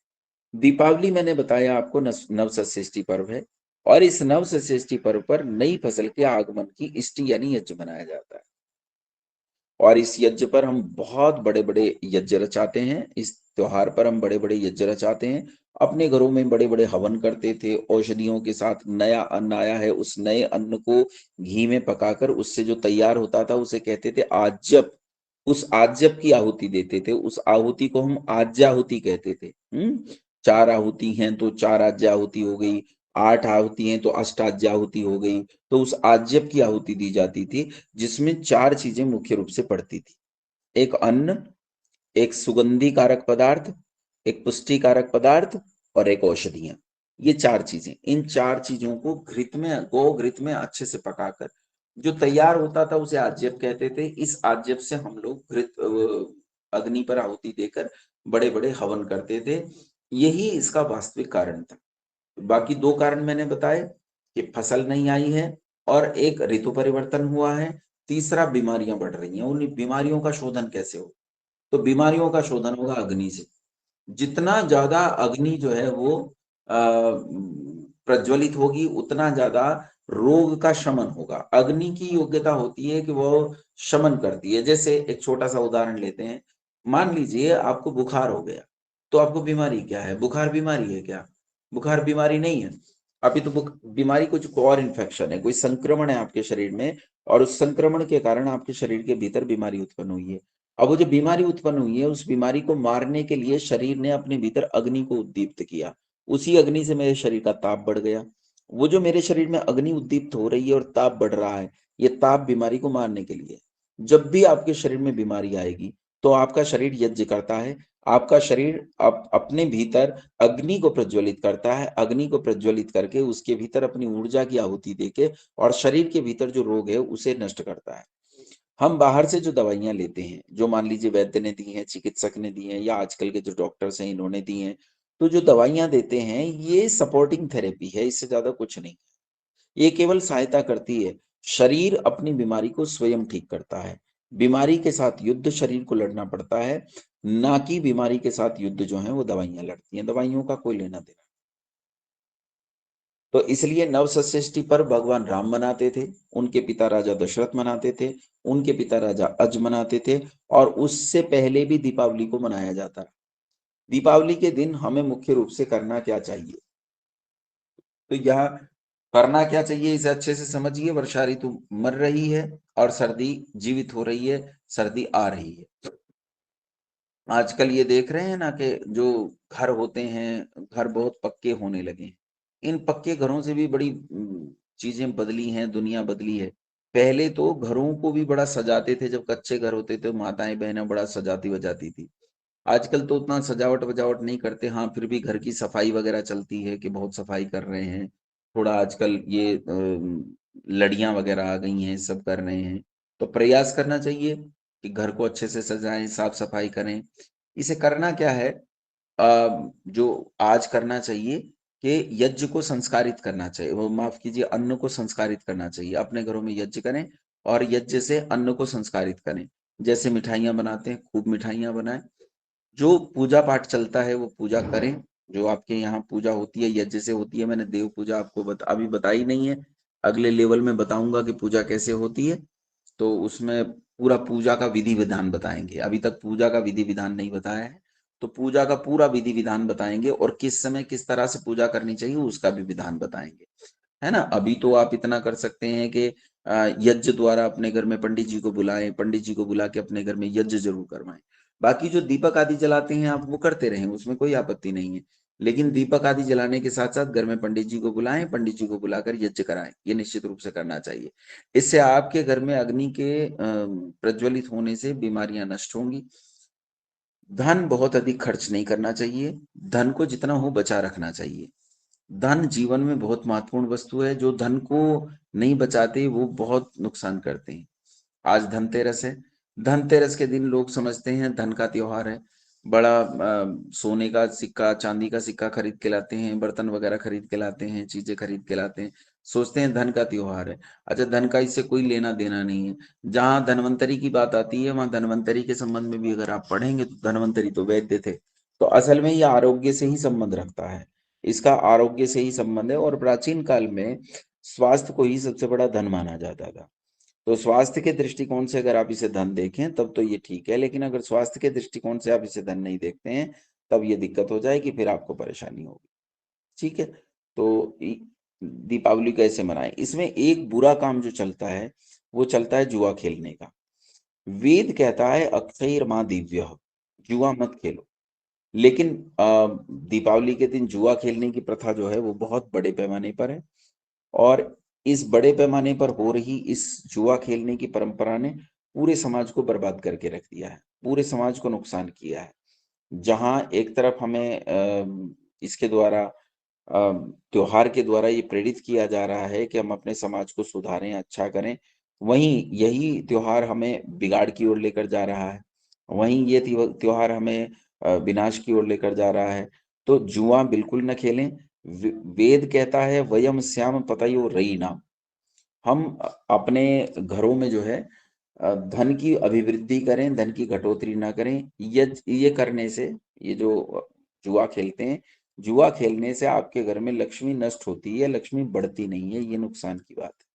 दीपावली मैंने बताया आपको नवसृष्टि पर्व है, और इस नवसृष्टि पर्व पर नई फसल के आगमन की इष्टि यानी यज्ञ मनाया जाता है। और इस यज्ञ पर हम बहुत बड़े बड़े यज्ञ रचाते हैं। इस त्योहार पर हम बड़े बड़े यज्ञ रचाते हैं। अपने घरों में बड़े बड़े हवन करते थे, औषधियों के साथ नया अन्न आया है, उस नए अन्न को घी में पकाकर उससे जो तैयार होता था उसे कहते थे आज्यप। उस आज्यप की आहुति देते थे, उस आहुति को हम आज्याहुति कहते थे। 4 आहुति हैं तो 4 आज्याहुति हो गई, 8 आहुति हैं तो अष्टाज्याहुति हो गई। तो उस आज्यप की आहुति दी जाती थी, जिसमें 4 चीजें मुख्य रूप से पड़ती थी। एक अन्न, एक सुगंधी कारक पदार्थ, एक पुष्टि कारक पदार्थ, और एक औषधियां। ये 4 चीजें, इन 4 चीजों को घृत में, गो घृत में अच्छे से पकाकर जो तैयार होता था उसे आज्यप कहते थे। इस आज्यप से हम लोग घृत अग्नि पर आहुति देकर बड़े बड़े हवन करते थे। यही इसका वास्तविक कारण था। बाकी 2 कारण मैंने बताए कि फसल नहीं आई है और एक ऋतु परिवर्तन हुआ है, तीसरा बीमारियां बढ़ रही हैं। उन बीमारियों का शोधन कैसे हो? तो बीमारियों का शोधन होगा अग्नि से। जितना ज्यादा अग्नि जो है वो प्रज्वलित होगी उतना ज्यादा रोग का शमन होगा। अग्नि की योग्यता होती है कि वो शमन करती है। जैसे एक छोटा सा उदाहरण लेते हैं, मान लीजिए आपको बुखार हो गया, तो आपको बीमारी क्या है? बुखार बीमारी है क्या? बुखार बीमारी नहीं है। अभी तो बीमारी कुछ और इन्फेक्शन है, कोई संक्रमण है आपके शरीर में, और उस संक्रमण के कारण आपके शरीर के भीतर बीमारी उत्पन्न हुई है। अब वो जो बीमारी उत्पन्न हुई है उस बीमारी को मारने के लिए शरीर ने अपने भीतर अग्नि को उद्दीप्त किया। उसी अग्नि से मेरे शरीर का ताप बढ़ गया। वो जो मेरे शरीर में अग्नि उद्दीप्त हो रही है और ताप बढ़ रहा है, ये ताप बीमारी को मारने के लिए। जब भी आपके शरीर में बीमारी आएगी तो आपका शरीर यज्ञ करता है। आपका शरीर अपने भीतर अग्नि को प्रज्वलित करता है। अग्नि को प्रज्वलित करके उसके भीतर अपनी ऊर्जा की आहुति देके और शरीर के भीतर जो रोग है उसे नष्ट करता है। हम बाहर से जो दवाइयां लेते हैं, जो मान लीजिए वैद्य ने दी हैं, चिकित्सक ने दी हैं, या आजकल के जो डॉक्टर्स हैं इन्होंने दी हैं, तो जो दवाइयां देते हैं ये सपोर्टिंग थेरेपी है, इससे ज्यादा कुछ नहीं। ये केवल सहायता करती है। शरीर अपनी बीमारी को स्वयं ठीक करता है। बीमारी के साथ युद्ध शरीर को लड़ना पड़ता है, ना कि बीमारी के साथ युद्ध जो है वो दवाइयां लड़ती हैं। दवाइयों का कोई लेना देना। तो इसलिए नवसृष्टि पर भगवान राम मनाते थे, उनके पिता राजा दशरथ मनाते थे, उनके पिता राजा अज मनाते थे, और उससे पहले भी दीपावली को मनाया जाता है। दीपावली के दिन हमें मुख्य रूप से करना क्या चाहिए? तो यह करना क्या चाहिए इसे अच्छे से समझिए। वर्षा ऋतु मर रही है और सर्दी जीवित हो रही है, सर्दी आ रही है। आजकल ये देख रहे हैं ना कि जो घर होते हैं, घर बहुत पक्के होने लगे हैं। इन पक्के घरों से भी बड़ी चीजें बदली हैं, दुनिया बदली है। पहले तो घरों को भी बड़ा सजाते थे, जब कच्चे घर होते थे माताएं बहनें बड़ा सजाती वजाती थी। आजकल तो उतना सजावट वजावट नहीं करते, हाँ फिर भी घर की सफाई वगैरह चलती है कि बहुत सफाई कर रहे हैं। थोड़ा आजकल ये लड़ियां वगैरह आ गई हैं, सब कर रहे हैं। तो प्रयास करना चाहिए कि घर को अच्छे से सजाएं, साफ सफाई करें। इसे करना क्या है, जो आज करना चाहिए कि यज्ञ को संस्कारित करना चाहिए, वो माफ कीजिए, अन्न को संस्कारित करना चाहिए। अपने घरों में यज्ञ करें और यज्ञ से अन्न को संस्कारित करें। जैसे मिठाइयां बनाते हैं, खूब मिठाइयां बनाएं। जो पूजा पाठ चलता है वो पूजा करें। जो आपके यहाँ पूजा होती है यज्ञ से होती है, मैंने देव पूजा आपको अभी बताई नहीं है, अगले लेवल में बताऊंगा कि पूजा कैसे होती है। तो उसमें पूरा पूजा का विधि विधान बताएंगे। अभी तक पूजा का विधि विधान नहीं बताया है, तो पूजा का पूरा विधि विधान बताएंगे और किस समय किस तरह से पूजा करनी चाहिए उसका भी विधान बताएंगे, है ना। अभी तो आप इतना कर सकते हैं कि यज्ञ द्वारा अपने घर में पंडित जी को बुलाएं, पंडित जी को बुला के अपने घर में यज्ञ जरूर करवाएं। बाकी जो दीपक आदि जलाते हैं आप वो करते रहें, उसमें कोई आपत्ति नहीं है। लेकिन दीपक आदि जलाने के साथ साथ घर में पंडित जी को बुलाएं, पंडित जी को बुलाकर यज्ञ कराएं, ये निश्चित रूप से करना चाहिए। इससे आपके घर में अग्नि के प्रज्वलित होने से बीमारियां नष्ट होंगी। धन बहुत अधिक खर्च नहीं करना चाहिए, धन को जितना हो बचा रखना चाहिए। धन जीवन में बहुत महत्वपूर्ण वस्तु है, जो धन को नहीं बचाते वो बहुत नुकसान करते हैं। आज धनतेरस है, धनतेरस के दिन लोग समझते हैं धन का त्योहार है, बड़ा सोने का सिक्का चांदी का सिक्का खरीद के लाते हैं, बर्तन वगैरह खरीद के लाते हैं, चीजें खरीद के लाते हैं, सोचते हैं धन का त्योहार है। अच्छा, धन का इससे कोई लेना देना नहीं है। जहां धनवंतरी की बात आती है वहां धनवंतरी के संबंध में भी अगर आप पढ़ेंगे तो धनवंतरी तो वैद्य थे। तो असल में ये आरोग्य से ही संबंध रखता है, इसका आरोग्य से ही संबंध है। और प्राचीन काल में स्वास्थ्य को ही सबसे बड़ा धन माना जाता था। तो स्वास्थ्य के दृष्टिकोण से अगर आप इसे धन देखें तब तो ये ठीक है, लेकिन अगर स्वास्थ्य के दृष्टिकोण से आप इसे धन नहीं देखते हैं तब ये दिक्कत हो जाएगी, फिर आपको परेशानी होगी। ठीक है, तो दीपावली कैसे मनाएं। इसमें एक बुरा काम जो चलता है वो चलता है जुआ खेलने का। वेद कहता है अक्षय मां दिव्य, जुआ मत खेलो। लेकिन दीपावली के दिन जुआ खेलने की प्रथा जो है वो बहुत बड़े पैमाने पर है, और इस बड़े पैमाने पर हो रही इस जुआ खेलने की परंपरा ने पूरे समाज को बर्बाद करके रख दिया है, पूरे समाज को नुकसान किया है। जहां एक तरफ हमें इसके द्वारा त्योहार के द्वारा ये प्रेरित किया जा रहा है कि हम अपने समाज को सुधारें, अच्छा करें, वहीं यही त्योहार हमें बिगाड़ की ओर लेकर जा रहा है, वहीं ये त्योहार हमें विनाश की ओर लेकर जा रहा है। तो जुआ बिल्कुल न खेलें। वेद कहता है वयम श्याम पतयो रई नाम। हम अपने घरों में जो है धन की अभिवृद्धि करें, धन की घटोतरी ना करें। ये करने से, ये जो जुआ खेलते हैं, जुआ खेलने से आपके घर में लक्ष्मी नष्ट होती है, लक्ष्मी बढ़ती नहीं है, ये नुकसान की बात है।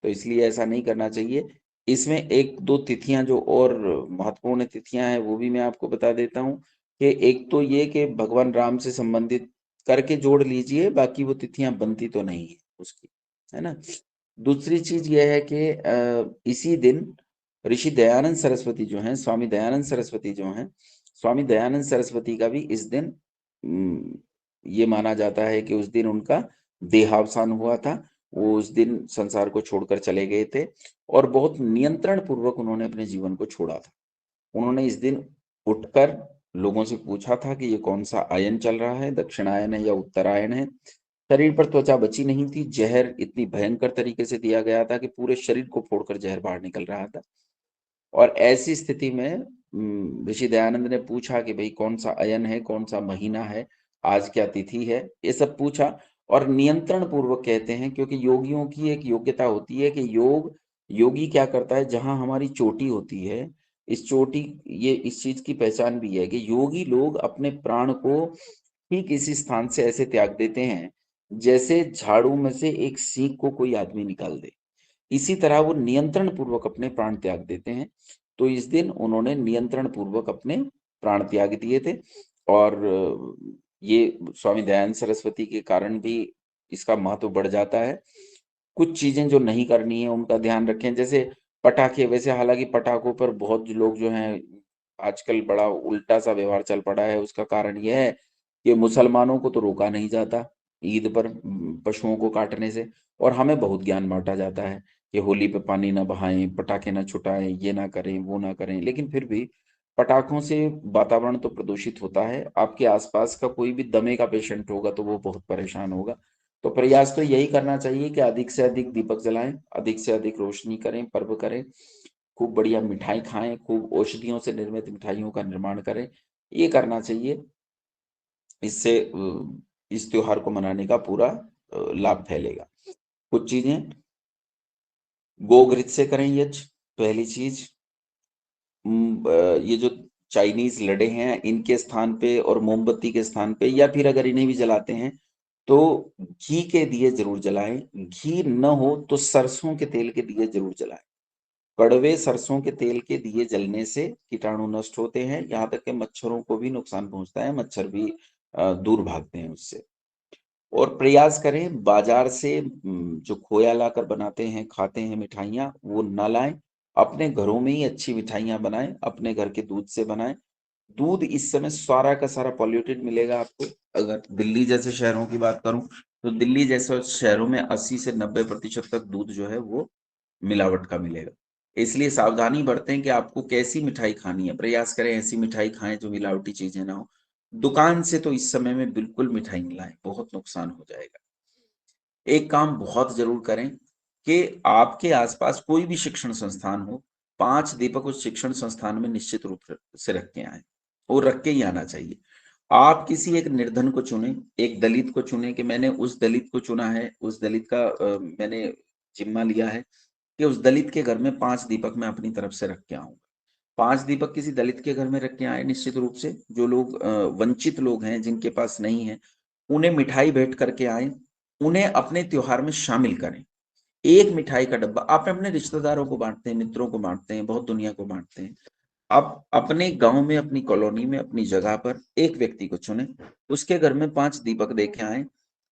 तो इसलिए ऐसा नहीं करना चाहिए। इसमें एक दो तिथियां जो और महत्वपूर्ण तिथियां हैं वो भी मैं आपको बता देता हूँ कि एक तो ये कि भगवान राम से संबंधित करके जोड़ लीजिए, बाकी वो तिथियां बनती तो नहीं है उसकी, है ना। दूसरी चीज यह है कि इसी दिन ऋषि दयानंद सरस्वती जो हैं, स्वामी दयानंद सरस्वती जो हैं, स्वामी दयानंद सरस्वती का भी इस दिन ये माना जाता है कि उस दिन उनका देहावसान हुआ था। वो उस दिन संसार को छोड़कर चले गए थे और बहुत नियंत्रण पूर्वक उन्होंने अपने जीवन को छोड़ा था। उन्होंने इस दिन उठकर लोगों से पूछा था कि ये कौन सा आयन चल रहा है, दक्षिणायन है या उत्तरायण है। शरीर पर त्वचा बची नहीं थी, जहर इतनी भयंकर तरीके से दिया गया था कि पूरे शरीर को फोड़कर जहर बाहर निकल रहा था। और ऐसी स्थिति में ऋषि दयानंद ने पूछा कि भाई कौन सा अयन है, कौन सा महीना है, आज क्या तिथि है, ये सब पूछा। और नियंत्रण पूर्वक कहते हैं, क्योंकि योगियों की एक योग्यता होती है कि योगी क्या करता है, जहां हमारी चोटी होती है, इस चोटी, ये इस चीज की पहचान भी है कि योगी लोग अपने प्राण को ठीक इसी स्थान से ऐसे त्याग देते हैं जैसे झाड़ू में से एक सींग को कोई आदमी निकाल दे। इसी तरह वो नियंत्रण पूर्वक अपने प्राण त्याग देते हैं। तो इस दिन उन्होंने नियंत्रण पूर्वक अपने प्राण त्याग दिए थे। और ये स्वामी दयानंद सरस्वती के कारण भी इसका महत्व बढ़ जाता है। कुछ चीजें जो नहीं करनी है उनका ध्यान रखें, जैसे पटाखे। वैसे हालांकि पटाखों पर बहुत लोग जो हैं आजकल बड़ा उल्टा सा व्यवहार चल पड़ा है। उसका कारण यह है कि मुसलमानों को तो रोका नहीं जाता ईद पर पशुओं को काटने से, और हमें बहुत ज्ञान बांटा जाता है कि होली पे पानी ना बहाएं, पटाखे ना छुटाएं, ये ना करें, वो ना करें। लेकिन फिर भी पटाखों से वातावरण तो प्रदूषित होता है। आपके आसपास का कोई भी दमे का पेशेंट होगा तो वो बहुत परेशान होगा। तो प्रयास तो यही करना चाहिए कि अधिक से अधिक दीपक जलाएं, अधिक से अधिक रोशनी करें, पर्व करें, खूब बढ़िया मिठाई खाएं, खूब औषधियों से निर्मित मिठाइयों का निर्माण करें। ये करना चाहिए। इससे इस त्योहार को मनाने का पूरा लाभ फैलेगा। कुछ चीजें गोघृत से करें यज्ञ, पहली चीज। ये जो चाइनीज लड़े हैं इनके स्थान पे और मोमबत्ती के स्थान पे, या फिर अगर इन्हें भी जलाते हैं तो घी के दिए जरूर जलाएं। घी न हो तो सरसों के तेल के दिए जरूर जलाएं। कड़वे सरसों के तेल के दिए जलने से कीटाणु नष्ट होते हैं, यहाँ तक कि मच्छरों को भी नुकसान पहुंचता है, मच्छर भी दूर भागते हैं उससे। और प्रयास करें बाजार से जो खोया लाकर बनाते हैं, खाते हैं मिठाइयाँ, वो ना लाएं। अपने घरों में ही अच्छी मिठाइयाँ बनाएं, अपने घर के दूध से बनाएं। दूध इस समय सारा का सारा पॉल्यूटेड मिलेगा आपको। अगर दिल्ली जैसे शहरों की बात करूं तो दिल्ली जैसे शहरों में 80 से 90% तक दूध जो है वो मिलावट का मिलेगा। इसलिए सावधानी बरतें कि आपको कैसी मिठाई खानी है। प्रयास करें ऐसी मिठाई खाएं जो मिलावटी चीजें ना हो। दुकान से तो इस समय में बिल्कुल मिठाई नहीं लाएं, बहुत नुकसान हो जाएगा। एक काम बहुत जरूर करें कि आपके आसपास कोई भी शिक्षण संस्थान हो, 5 दीपक उस शिक्षण संस्थान में निश्चित रूप से रख के आए, और रख के ही आना चाहिए। आप किसी एक निर्धन को चुने, एक दलित को चुने कि मैंने उस दलित को चुना है, उस दलित का मैंने जिम्मा लिया है कि उस दलित के घर में 5 दीपक मैं अपनी तरफ से रख के आऊंगा। 5 दीपक किसी दलित के घर में रख के आए। निश्चित रूप से जो लोग वंचित लोग हैं, जिनके पास नहीं है, उन्हें मिठाई भेंट करके आए, उन्हें अपने त्योहार में शामिल करें। एक मिठाई का डब्बा आप अपने रिश्तेदारों को बांटते हैं, मित्रों को बांटते हैं, बहुत दुनिया को बांटते हैं। आप अपने गांव में, अपनी कॉलोनी में, अपनी जगह पर एक व्यक्ति को चुने, उसके घर में 5 दीपक देके आए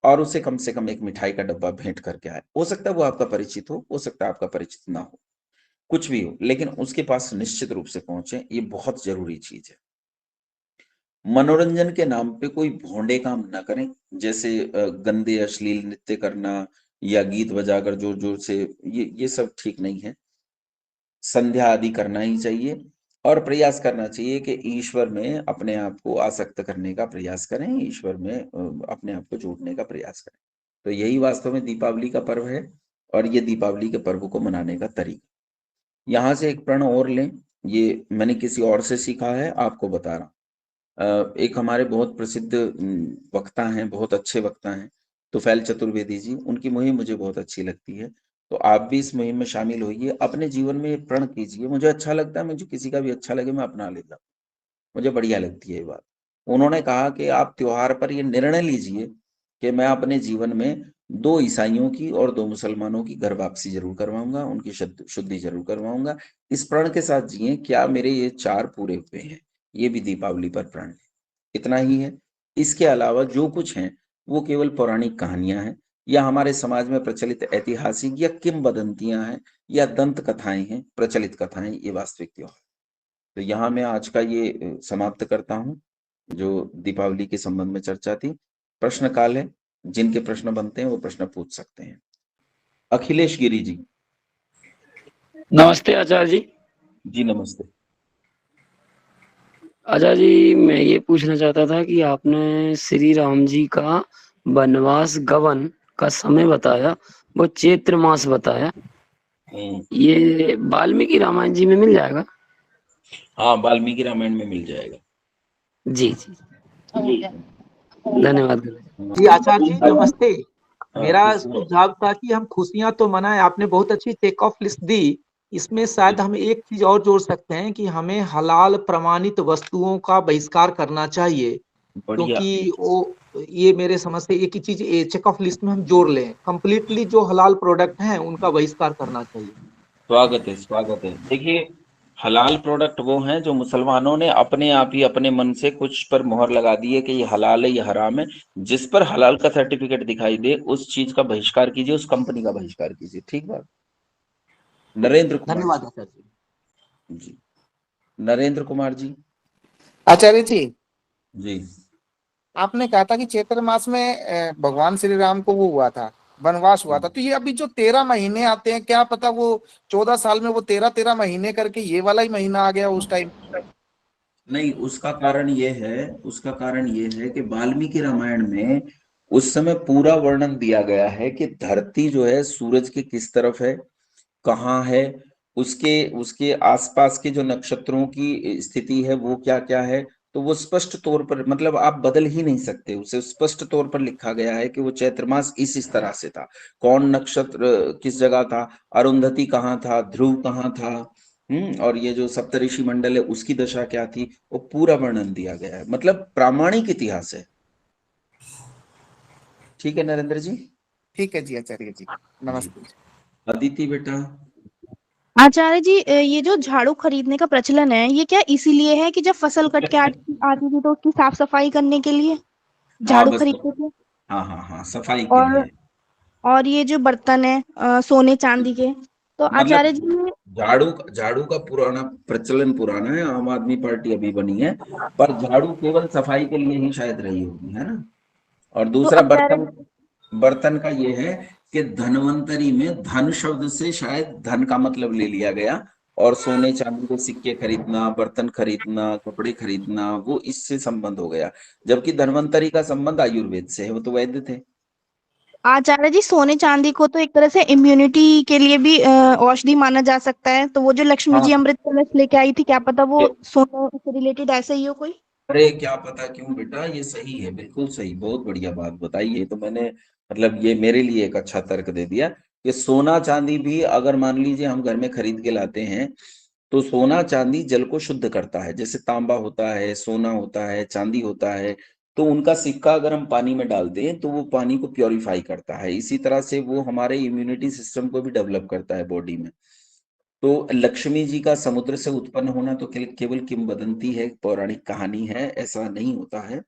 और उसे कम से कम एक मिठाई का डब्बा भेंट करके आए। हो सकता है वो आपका परिचित हो सकता है आपका परिचित ना हो, कुछ भी हो, लेकिन उसके पास निश्चित रूप से पहुंचे। ये बहुत जरूरी चीज है। मनोरंजन के नाम पे कोई भोंडे काम ना करें, जैसे गंदे अश्लील नृत्य करना या गीत बजाकर जोर जोर से, ये सब ठीक नहीं है। संध्या आदि करना ही चाहिए और प्रयास करना चाहिए कि ईश्वर में अपने आप को आसक्त करने का प्रयास करें, ईश्वर में अपने आप को जोड़ने का प्रयास करें। तो यही वास्तव में दीपावली का पर्व है और ये दीपावली के पर्व को मनाने का तरीका। यहाँ से एक प्रण और लें, ये मैंने किसी और से सीखा है, आपको बता रहा हूँ। एक हमारे बहुत प्रसिद्ध वक्ता हैं, बहुत अच्छे वक्ता हैं, तुफैल चतुर्वेदी जी, उनकी मुहिम मुझे बहुत अच्छी लगती है। तो आप भी इस मुहिम में शामिल होइए, अपने जीवन में प्रण कीजिए। मुझे अच्छा लगता है, मुझे किसी का भी अच्छा लगे मैं अपना लेता हूँ, मुझे बढ़िया लगती है ये बात। उन्होंने कहा कि आप त्योहार पर ये निर्णय लीजिए कि मैं अपने जीवन में 2 ईसाइयों की और 2 मुसलमानों की घर वापसी जरूर करवाऊंगा, उनकी शुद्धि जरूर करवाऊंगा। इस प्रण के साथ जिए, क्या मेरे ये 4 पूरे हुए हैं, ये भी दीपावली पर प्रण है। इतना ही है। इसके अलावा जो कुछ है वो केवल पौराणिक कहानियां हैं या हमारे समाज में प्रचलित ऐतिहासिक या किंवदंतियां हैं या दंत कथाएं हैं, प्रचलित कथाएं, ये वास्तविक त्योहार। तो यहाँ मैं आज का ये समाप्त करता हूँ जो दीपावली के संबंध में चर्चा थी। प्रश्न काल है, जिनके प्रश्न बनते हैं वो प्रश्न पूछ सकते हैं। अखिलेश गिरी जी। नमस्ते आचार्य जी। जी नमस्ते आचार्य जी, मैं ये पूछना चाहता था कि आपने श्री राम जी का वनवास गमन का समय बताया, वो चैत्र मास बताया, ये वाल्मीकि रामायण जी में मिल जाएगा? हाँ, वाल्मीकि रामायण में मिल जाएगा। जी जी जी, धन्यवाद। जी आचार्य जी नमस्ते। मेरा सुझाव था कि हम खुशियां तो मनाएं, आपने बहुत अच्छी टेक ऑफ लिस्ट दी। इसमें शायद हम एक चीज और जोड़ सकते हैं कि हमें हलाल प्रमाणित वस्तुओं का बहिष्कार करना चाहिए, क्योंकि वो ये मेरे समझ से एक ही चीज चेक ऑफ लिस्ट में हम जोड़ लें, कंप्लीटली जो हलाल प्रोडक्ट हैं उनका बहिष्कार करना चाहिए। स्वागत है, स्वागत है। देखिए, हलाल प्रोडक्ट वो हैं जो मुसलमानों ने अपने आप ही अपने मन से कुछ पर मोहर लगा दी है कि ये हलाल है, ये हराम है। जिस पर हलाल का सर्टिफिकेट दिखाई दे उस चीज का बहिष्कार कीजिए, उस कंपनी का बहिष्कार कीजिए। ठीक बात। नरेंद्र कुमार। धन्यवाद आचार्य जी। नरेंद्र कुमार जी। आचार्य जी, जी आपने कहा था कि चैत्र मास में भगवान श्री राम को वो हुआ था, वनवास हुआ था, तो ये अभी जो 13 महीने आते हैं, क्या पता वो 14 साल में वो 13 महीने करके ये वाला ही महीना आ गया उस टाइम? नहीं, उसका कारण ये है कि वाल्मीकि रामायण में उस समय पूरा वर्णन दिया गया है कि धरती जो है सूरज के किस तरफ है, कहाँ है, उसके उसके आसपास के जो नक्षत्रों की स्थिति है वो क्या क्या है। तो वो स्पष्ट तौर पर, मतलब आप बदल ही नहीं सकते उसे, स्पष्ट तौर पर लिखा गया है कि वो चैत्र मास इस तरह से था, कौन नक्षत्र किस जगह था, अरुंधति कहाँ था, ध्रुव कहाँ था, और ये जो सप्तऋषि मंडल है उसकी दशा क्या थी, वो पूरा वर्णन दिया गया है, मतलब प्रामाणिक इतिहास है। ठीक है नरेंद्र जी। ठीक है जी आचार्य जी, नमस्ते। अदिति बेटा। आचार्य जी, ये जो झाड़ू खरीदने का प्रचलन है, ये क्या इसीलिए है कि जब फसल कट के आती थी तो उसकी साफ सफाई करने के लिए हाँ झाड़ू बस, खरीदते थे? हाँ सफाई के और लिए। और ये जो बर्तन है सोने चांदी के, तो आचार्य जी मतलब झाड़ू का पुराना प्रचलन पुराना है, आम आदमी पार्टी अभी बनी है, पर झाड़ू केवल सफाई के लिए ही शायद रही होगी, है ना। और तो दूसरा आचार्य बर्तन, बर्तन का ये है कि धनवंतरी में धन शब्द से शायद धन का मतलब ले लिया गया, और सोने चांदी के सिक्के खरीदना, बर्तन खरीदना, कपड़े खरीदना, वो इससे संबंध हो गया, जबकि धनवंतरी का संबंध आयुर्वेद से है, वो तो वैद्य थे। आचार्य जी, सोने चांदी को तो एक तरह से इम्यूनिटी के लिए भी औषधि माना जा सकता है, तो वो जो लक्ष्मी जी हाँ, अमृत कलश लेके आई थी, क्या पता वो सोने से रिलेटेड ऐसे ही हो कोई? अरे क्या पता क्यों बेटा, ये सही है, बिल्कुल सही, बहुत बढ़िया बात बताई। ये तो मैंने, मतलब ये मेरे लिए एक अच्छा तर्क दे दिया कि सोना चांदी भी अगर मान लीजिए हम घर में खरीद के लाते हैं, तो सोना चांदी जल को शुद्ध करता है, जैसे तांबा होता है, सोना होता है, चांदी होता है, तो उनका सिक्का अगर हम पानी में डाल दें तो वो पानी को प्योरीफाई करता है, इसी तरह से वो हमारे इम्यूनिटी सिस्टम को भी डेवलप करता है बॉडी में। तो लक्ष्मी जी का समुद्र से उत्पन्न होना तो केवल किंवदंती है, पौराणिक कहानी है, ऐसा नहीं होता है।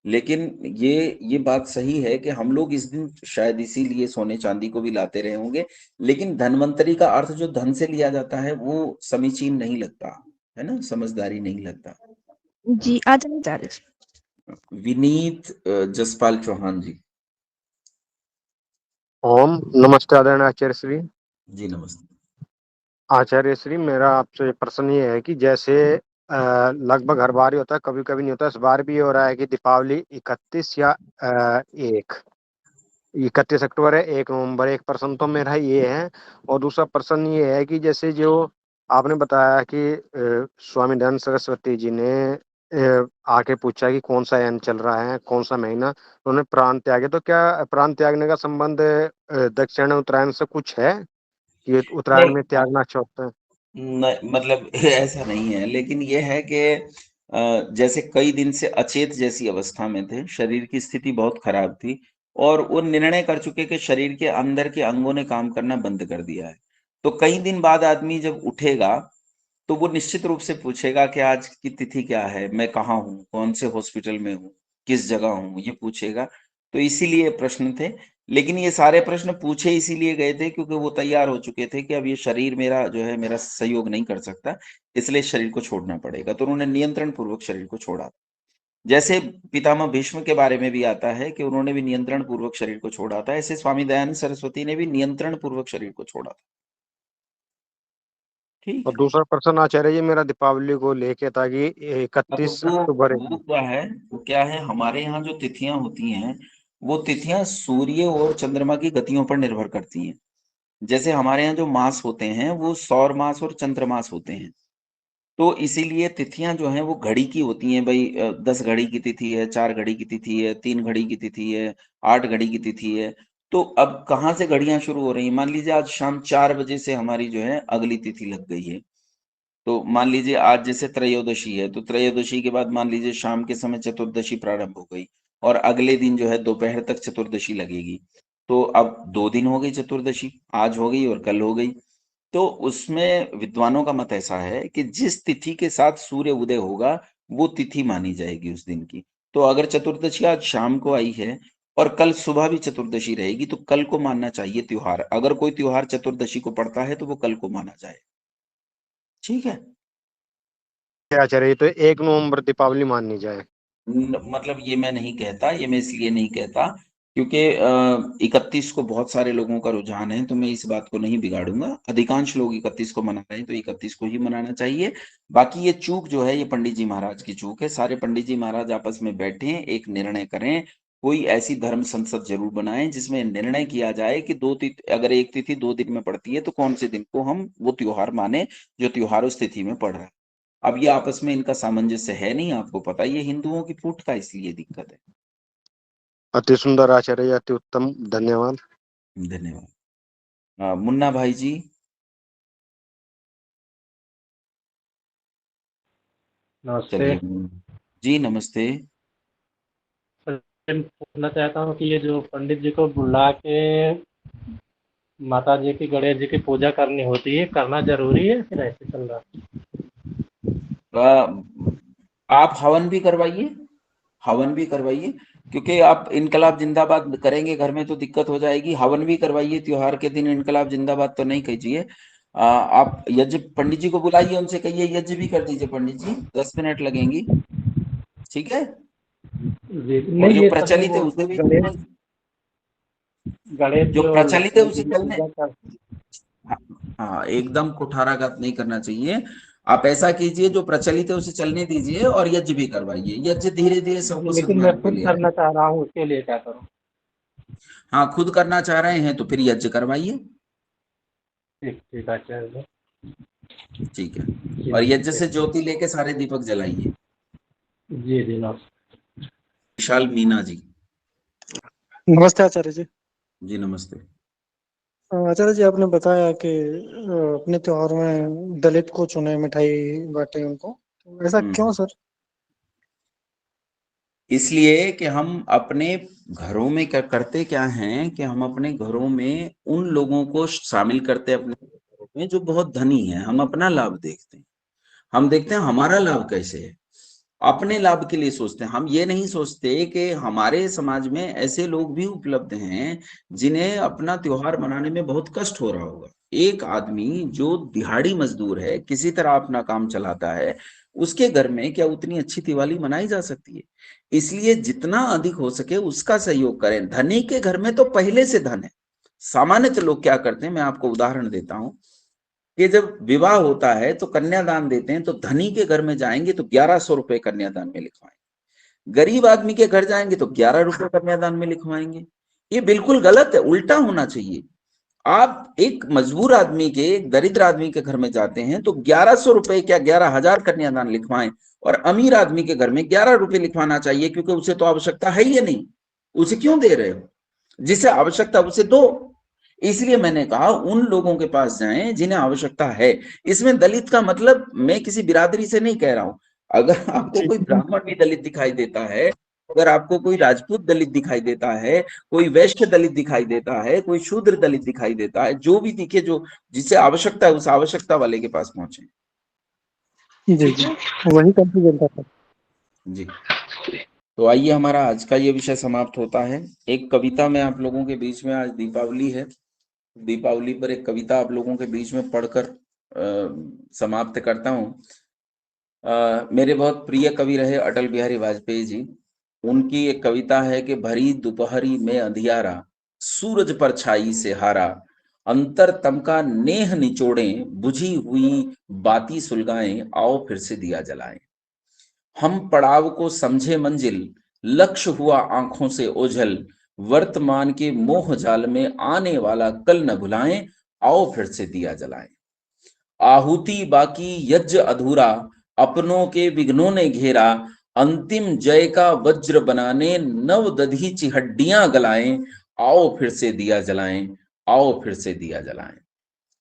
लेकिन ये बात सही है कि हम लोग इस दिन शायद इसीलिए सोने चांदी को भी लाते रहे होंगे, लेकिन धनवंतरी का अर्थ जो धन से लिया जाता है वो समीचीन नहीं लगता, है ना, समझदारी नहीं लगता। जी आचार्य जी। विनीत जसपाल चौहान जी। ओम नमस्ते आदरणीय आचार्य श्री। जी नमस्ते। आचार्य श्री, मेरा आपसे प्रश्न ये है कि जैसे लगभग हर बार ही होता है, कभी कभी नहीं होता, इस बार भी ये हो रहा है कि दीपावली 31 या 31 अक्टूबर है, 1 नवंबर। एक प्रश्न तो मेरा ये है, और दूसरा प्रश्न ये है कि जैसे जो आपने बताया कि स्वामी दयानंद सरस्वती जी ने आके पूछा कि कौन सा यन चल रहा है, कौन सा महीना, तो उन्होंने प्राण त्यागे, तो क्या प्राण त्यागने का संबंध दक्षिण उत्तरायण से कुछ है कि उत्तरायण में नहीं, त्यागना अच्छा होता है? नहीं मतलब ऐसा नहीं है, लेकिन ये है कि जैसे कई दिन से अचेत जैसी अवस्था में थे, शरीर की स्थिति बहुत खराब थी, और वो निर्णय कर चुके कि शरीर के अंदर के अंगों ने काम करना बंद कर दिया है। तो कई दिन बाद आदमी जब उठेगा तो वो निश्चित रूप से पूछेगा कि आज की तिथि क्या है, मैं कहाँ हूँ, कौन से हॉस्पिटल में हूँ, किस जगह हूँ, ये पूछेगा। तो इसीलिए प्रश्न थे, लेकिन ये सारे प्रश्न पूछे इसीलिए गए थे क्योंकि वो तैयार हो चुके थे कि अब ये शरीर मेरा जो है मेरा सहयोग नहीं कर सकता, इसलिए शरीर को छोड़ना पड़ेगा, तो उन्होंने नियंत्रण पूर्वक शरीर को छोड़ा। जैसे पितामह भीष्म के बारे में भी आता है कि उन्होंने भी नियंत्रण पूर्वक शरीर को छोड़ा था, ऐसे स्वामी दयानंद सरस्वती ने भी नियंत्रण पूर्वक शरीर को छोड़ा था। ठीक और है। दूसरा प्रश्न आचार्य जी मेरा दीपावली को लेके था कि अब 31 अक्टूबर वो क्या है, हमारे यहाँ जो तिथियां होती हैं, वो तिथियां सूर्य और चंद्रमा की गतियों पर निर्भर करती हैं। जैसे हमारे यहाँ जो मास होते हैं वो सौर मास और चंद्र मास होते हैं, तो इसीलिए तिथियां जो हैं वो घड़ी की होती हैं भाई। 10 घड़ी की तिथि है, 4 घड़ी की तिथि है, 3 घड़ी की तिथि है, 8 घड़ी की तिथि है। तो अब कहाँ से घड़ियां शुरू हो रही हैं, मान लीजिए आज शाम 4 बजे से हमारी जो है अगली तिथि लग गई है। तो मान लीजिए आज जैसे त्रयोदशी है, तो त्रयोदशी के बाद मान लीजिए शाम के समय चतुर्दशी प्रारंभ हो गई, और अगले दिन जो है दोपहर तक चतुर्दशी लगेगी। तो अब 2 दिन हो गई चतुर्दशी, आज हो गई और कल हो गई। तो उसमें विद्वानों का मत ऐसा है कि जिस तिथि के साथ सूर्य उदय होगा वो तिथि मानी जाएगी उस दिन की। तो अगर चतुर्दशी आज शाम को आई है और कल सुबह भी चतुर्दशी रहेगी, तो कल को मानना चाहिए त्योहार। अगर कोई त्योहार चतुर्दशी को पड़ता है तो वो कल को माना जाए। ठीक है। आचार्य, तो 1 नवंबर दीपावली माननी जाए? मतलब ये मैं नहीं कहता, ये मैं इसलिए नहीं कहता क्योंकि 31 को बहुत सारे लोगों का रुझान है, तो मैं इस बात को नहीं बिगाड़ूंगा। अधिकांश लोग 31 को मना रहे हैं तो 31 को ही मनाना चाहिए। बाकी ये चूक जो है ये पंडित जी महाराज की चूक है। सारे पंडित जी महाराज आपस में बैठे एक निर्णय करें, कोई ऐसी धर्म संसद जरूर बनाएं जिसमें निर्णय किया जाए कि अगर एक तिथि 2 दिन में पड़ती है तो कौन से दिन को हम वो त्योहार माने जो त्योहार उस तिथि में पड़ रहा है। अब ये आपस में इनका सामंजस्य है नहीं, आपको पता है ये हिंदुओं की फूट का, इसलिए दिक्कत है। अति सुंदर आचार्य, अति उत्तम, धन्यवाद। धन्यवाद। मुन्ना भाई जी। नमस्ते जी, नमस्ते। पूछना चाहता हूँ कि ये जो पंडित जी को बुला के माता जी की, गणेश जी की पूजा करनी होती है, करना जरूरी है फिर ऐसे चल रहा? आप हवन भी करवाइए, हवन भी करवाइए, क्योंकि आप इनकलाब जिंदाबाद करेंगे घर में तो दिक्कत हो जाएगी। हवन भी करवाइए, त्योहार के दिन इनकलाब जिंदाबाद तो नहीं कीजिए। आप यज्ञ पंडित जी को बुलाइए, उनसे कहिए यज्ञ भी कर दीजिए पंडित जी, 10 मिनट लगेंगी, ठीक है? और जो प्रचलित है उसे भी गणेश जो प्रचलित है उसे चलने, हाँ एकदम कुठाराघात नहीं करना चाहिए। आप ऐसा कीजिए जो प्रचलित है उसे चलने दीजिए और यज्ञ भी करवाइए। यज्ञ धीरे धीरे सबको लेकिन मैं खुद करना चाह रहा हूँ, उसके लिए क्या करूँ? हाँ, खुद करना चाह रहे हैं तो फिर यज्ञ करवाइए। ठीक आचार्य, ठीक है। और यज्ञ से ज्योति लेके सारे दीपक जलाइए। जी जी। विशाल मीना जी। नमस्ते आचार्य जी। जी नमस्ते। आचार्य जी, आपने बताया कि अपने त्योहार में दलित को चुने, मिठाई बांटे उनको, तो ऐसा क्यों सर? इसलिए कि हम अपने घरों में करते क्या हैं कि हम अपने घरों में उन लोगों को शामिल करते हैं अपने घरों में जो बहुत धनी है। हम अपना लाभ देखते हैं, हम देखते हैं हमारा लाभ कैसे है, अपने लाभ के लिए सोचते हैं। हम ये नहीं सोचते कि हमारे समाज में ऐसे लोग भी उपलब्ध हैं जिन्हें अपना त्योहार मनाने में बहुत कष्ट हो रहा होगा। एक आदमी जो दिहाड़ी मजदूर है, किसी तरह अपना काम चलाता है, उसके घर में क्या उतनी अच्छी दिवाली मनाई जा सकती है? इसलिए जितना अधिक हो सके उसका सहयोग करें। धनी के घर में तो पहले से धन है। सामान्यतः लोग क्या करते हैं, मैं आपको उदाहरण देता हूं कि जब विवाह होता है तो कन्यादान देते हैं, तो धनी के घर में जाएंगे तो 1100 रुपए कन्यादान में लिखवाएंगे, गरीब आदमी के घर जाएंगे तो 11 रुपए कन्यादान में लिखवाएंगे। ये बिल्कुल गलत है, उल्टा होना चाहिए। आप एक मजबूर आदमी के, एक दरिद्र आदमी के घर में जाते हैं तो 1100 रुपए क्या 11,000 कन्यादान लिखवाएं, और अमीर आदमी के घर में 11 रुपए लिखवाना चाहिए, क्योंकि उसे तो आवश्यकता है ही नहीं। उसे क्यों दे रहे हो? जिसे आवश्यकता उसे दो। इसलिए मैंने कहा उन लोगों के पास जाएं जिन्हें आवश्यकता है। इसमें दलित का मतलब मैं किसी बिरादरी से नहीं कह रहा हूं। अगर आपको कोई ब्राह्मण भी दलित दिखाई देता है, अगर आपको कोई राजपूत दलित दिखाई देता है, कोई वैश्य दलित दिखाई देता है, कोई शूद्र दलित दिखाई देता है, जो भी दिखे, जो जिसे आवश्यकता है उस आवश्यकता वाले के पास पहुंचे। जी जी, वही कंफ्यूजन था जी। तो आइए, हमारा आज का ये विषय समाप्त होता है। एक कविता में आप लोगों के बीच में, आज दीपावली है, दीपावली पर एक कविता आप लोगों के बीच में पढ़कर समाप्त करता हूं। मेरे बहुत प्रिय कवि रहे अटल बिहारी वाजपेयी जी। उनकी एक कविता है कि भरी दोपहरी में अंधियारा, सूरज पर छाई से हारा, अंतर तम का नेह निचोड़ें, बुझी हुई बाती सुलगाएं, आओ फिर से दिया जलाएं। हम पड़ाव को समझे मंजिल, लक्ष्य हुआ आंखों से ओझल, वर्तमान के मोह जाल में आने वाला कल न भुलाएं, आओ फिर से दिया जलाएं। आहुति बाकी यज्ञ अधूरा, अपनों के विघ्नों ने घेरा, अंतिम जय का वज्र बनाने नव दधीची हड्डियां गलाएं, आओ फिर से दिया जलाएं, आओ फिर से दिया जलाएं।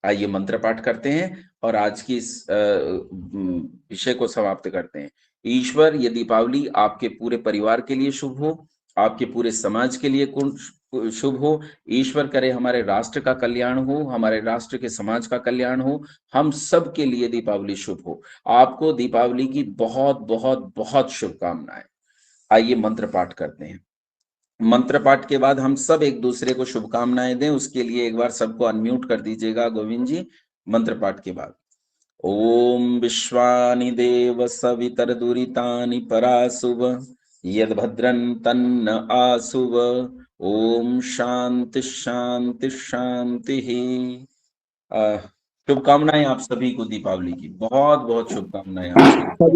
आइए मंत्र पाठ करते हैं और आज की इस विषय को समाप्त करते हैं। ईश्वर, ये दीपावली आपके पूरे परिवार के लिए शुभ हो, आपके पूरे समाज के लिए शुभ हो। ईश्वर करे हमारे राष्ट्र का कल्याण हो, हमारे राष्ट्र के समाज का कल्याण हो, हम सब के लिए दीपावली शुभ हो। आपको दीपावली की बहुत बहुत बहुत शुभकामनाएं। आइए मंत्र पाठ करते हैं। मंत्र पाठ के बाद हम सब एक दूसरे को शुभकामनाएं दें। उसके लिए एक बार सबको अनम्यूट कर दीजिएगा गोविंद जी, मंत्र पाठ के बाद। ओम विश्वानि देव सवितरदुरितानि परासुव यद्भद्रं तन्न आसुव। ओम शांति शांति शांति। शुभकामनाएं आप सभी को दीपावली की, बहुत बहुत शुभकामनाएं आप सभी।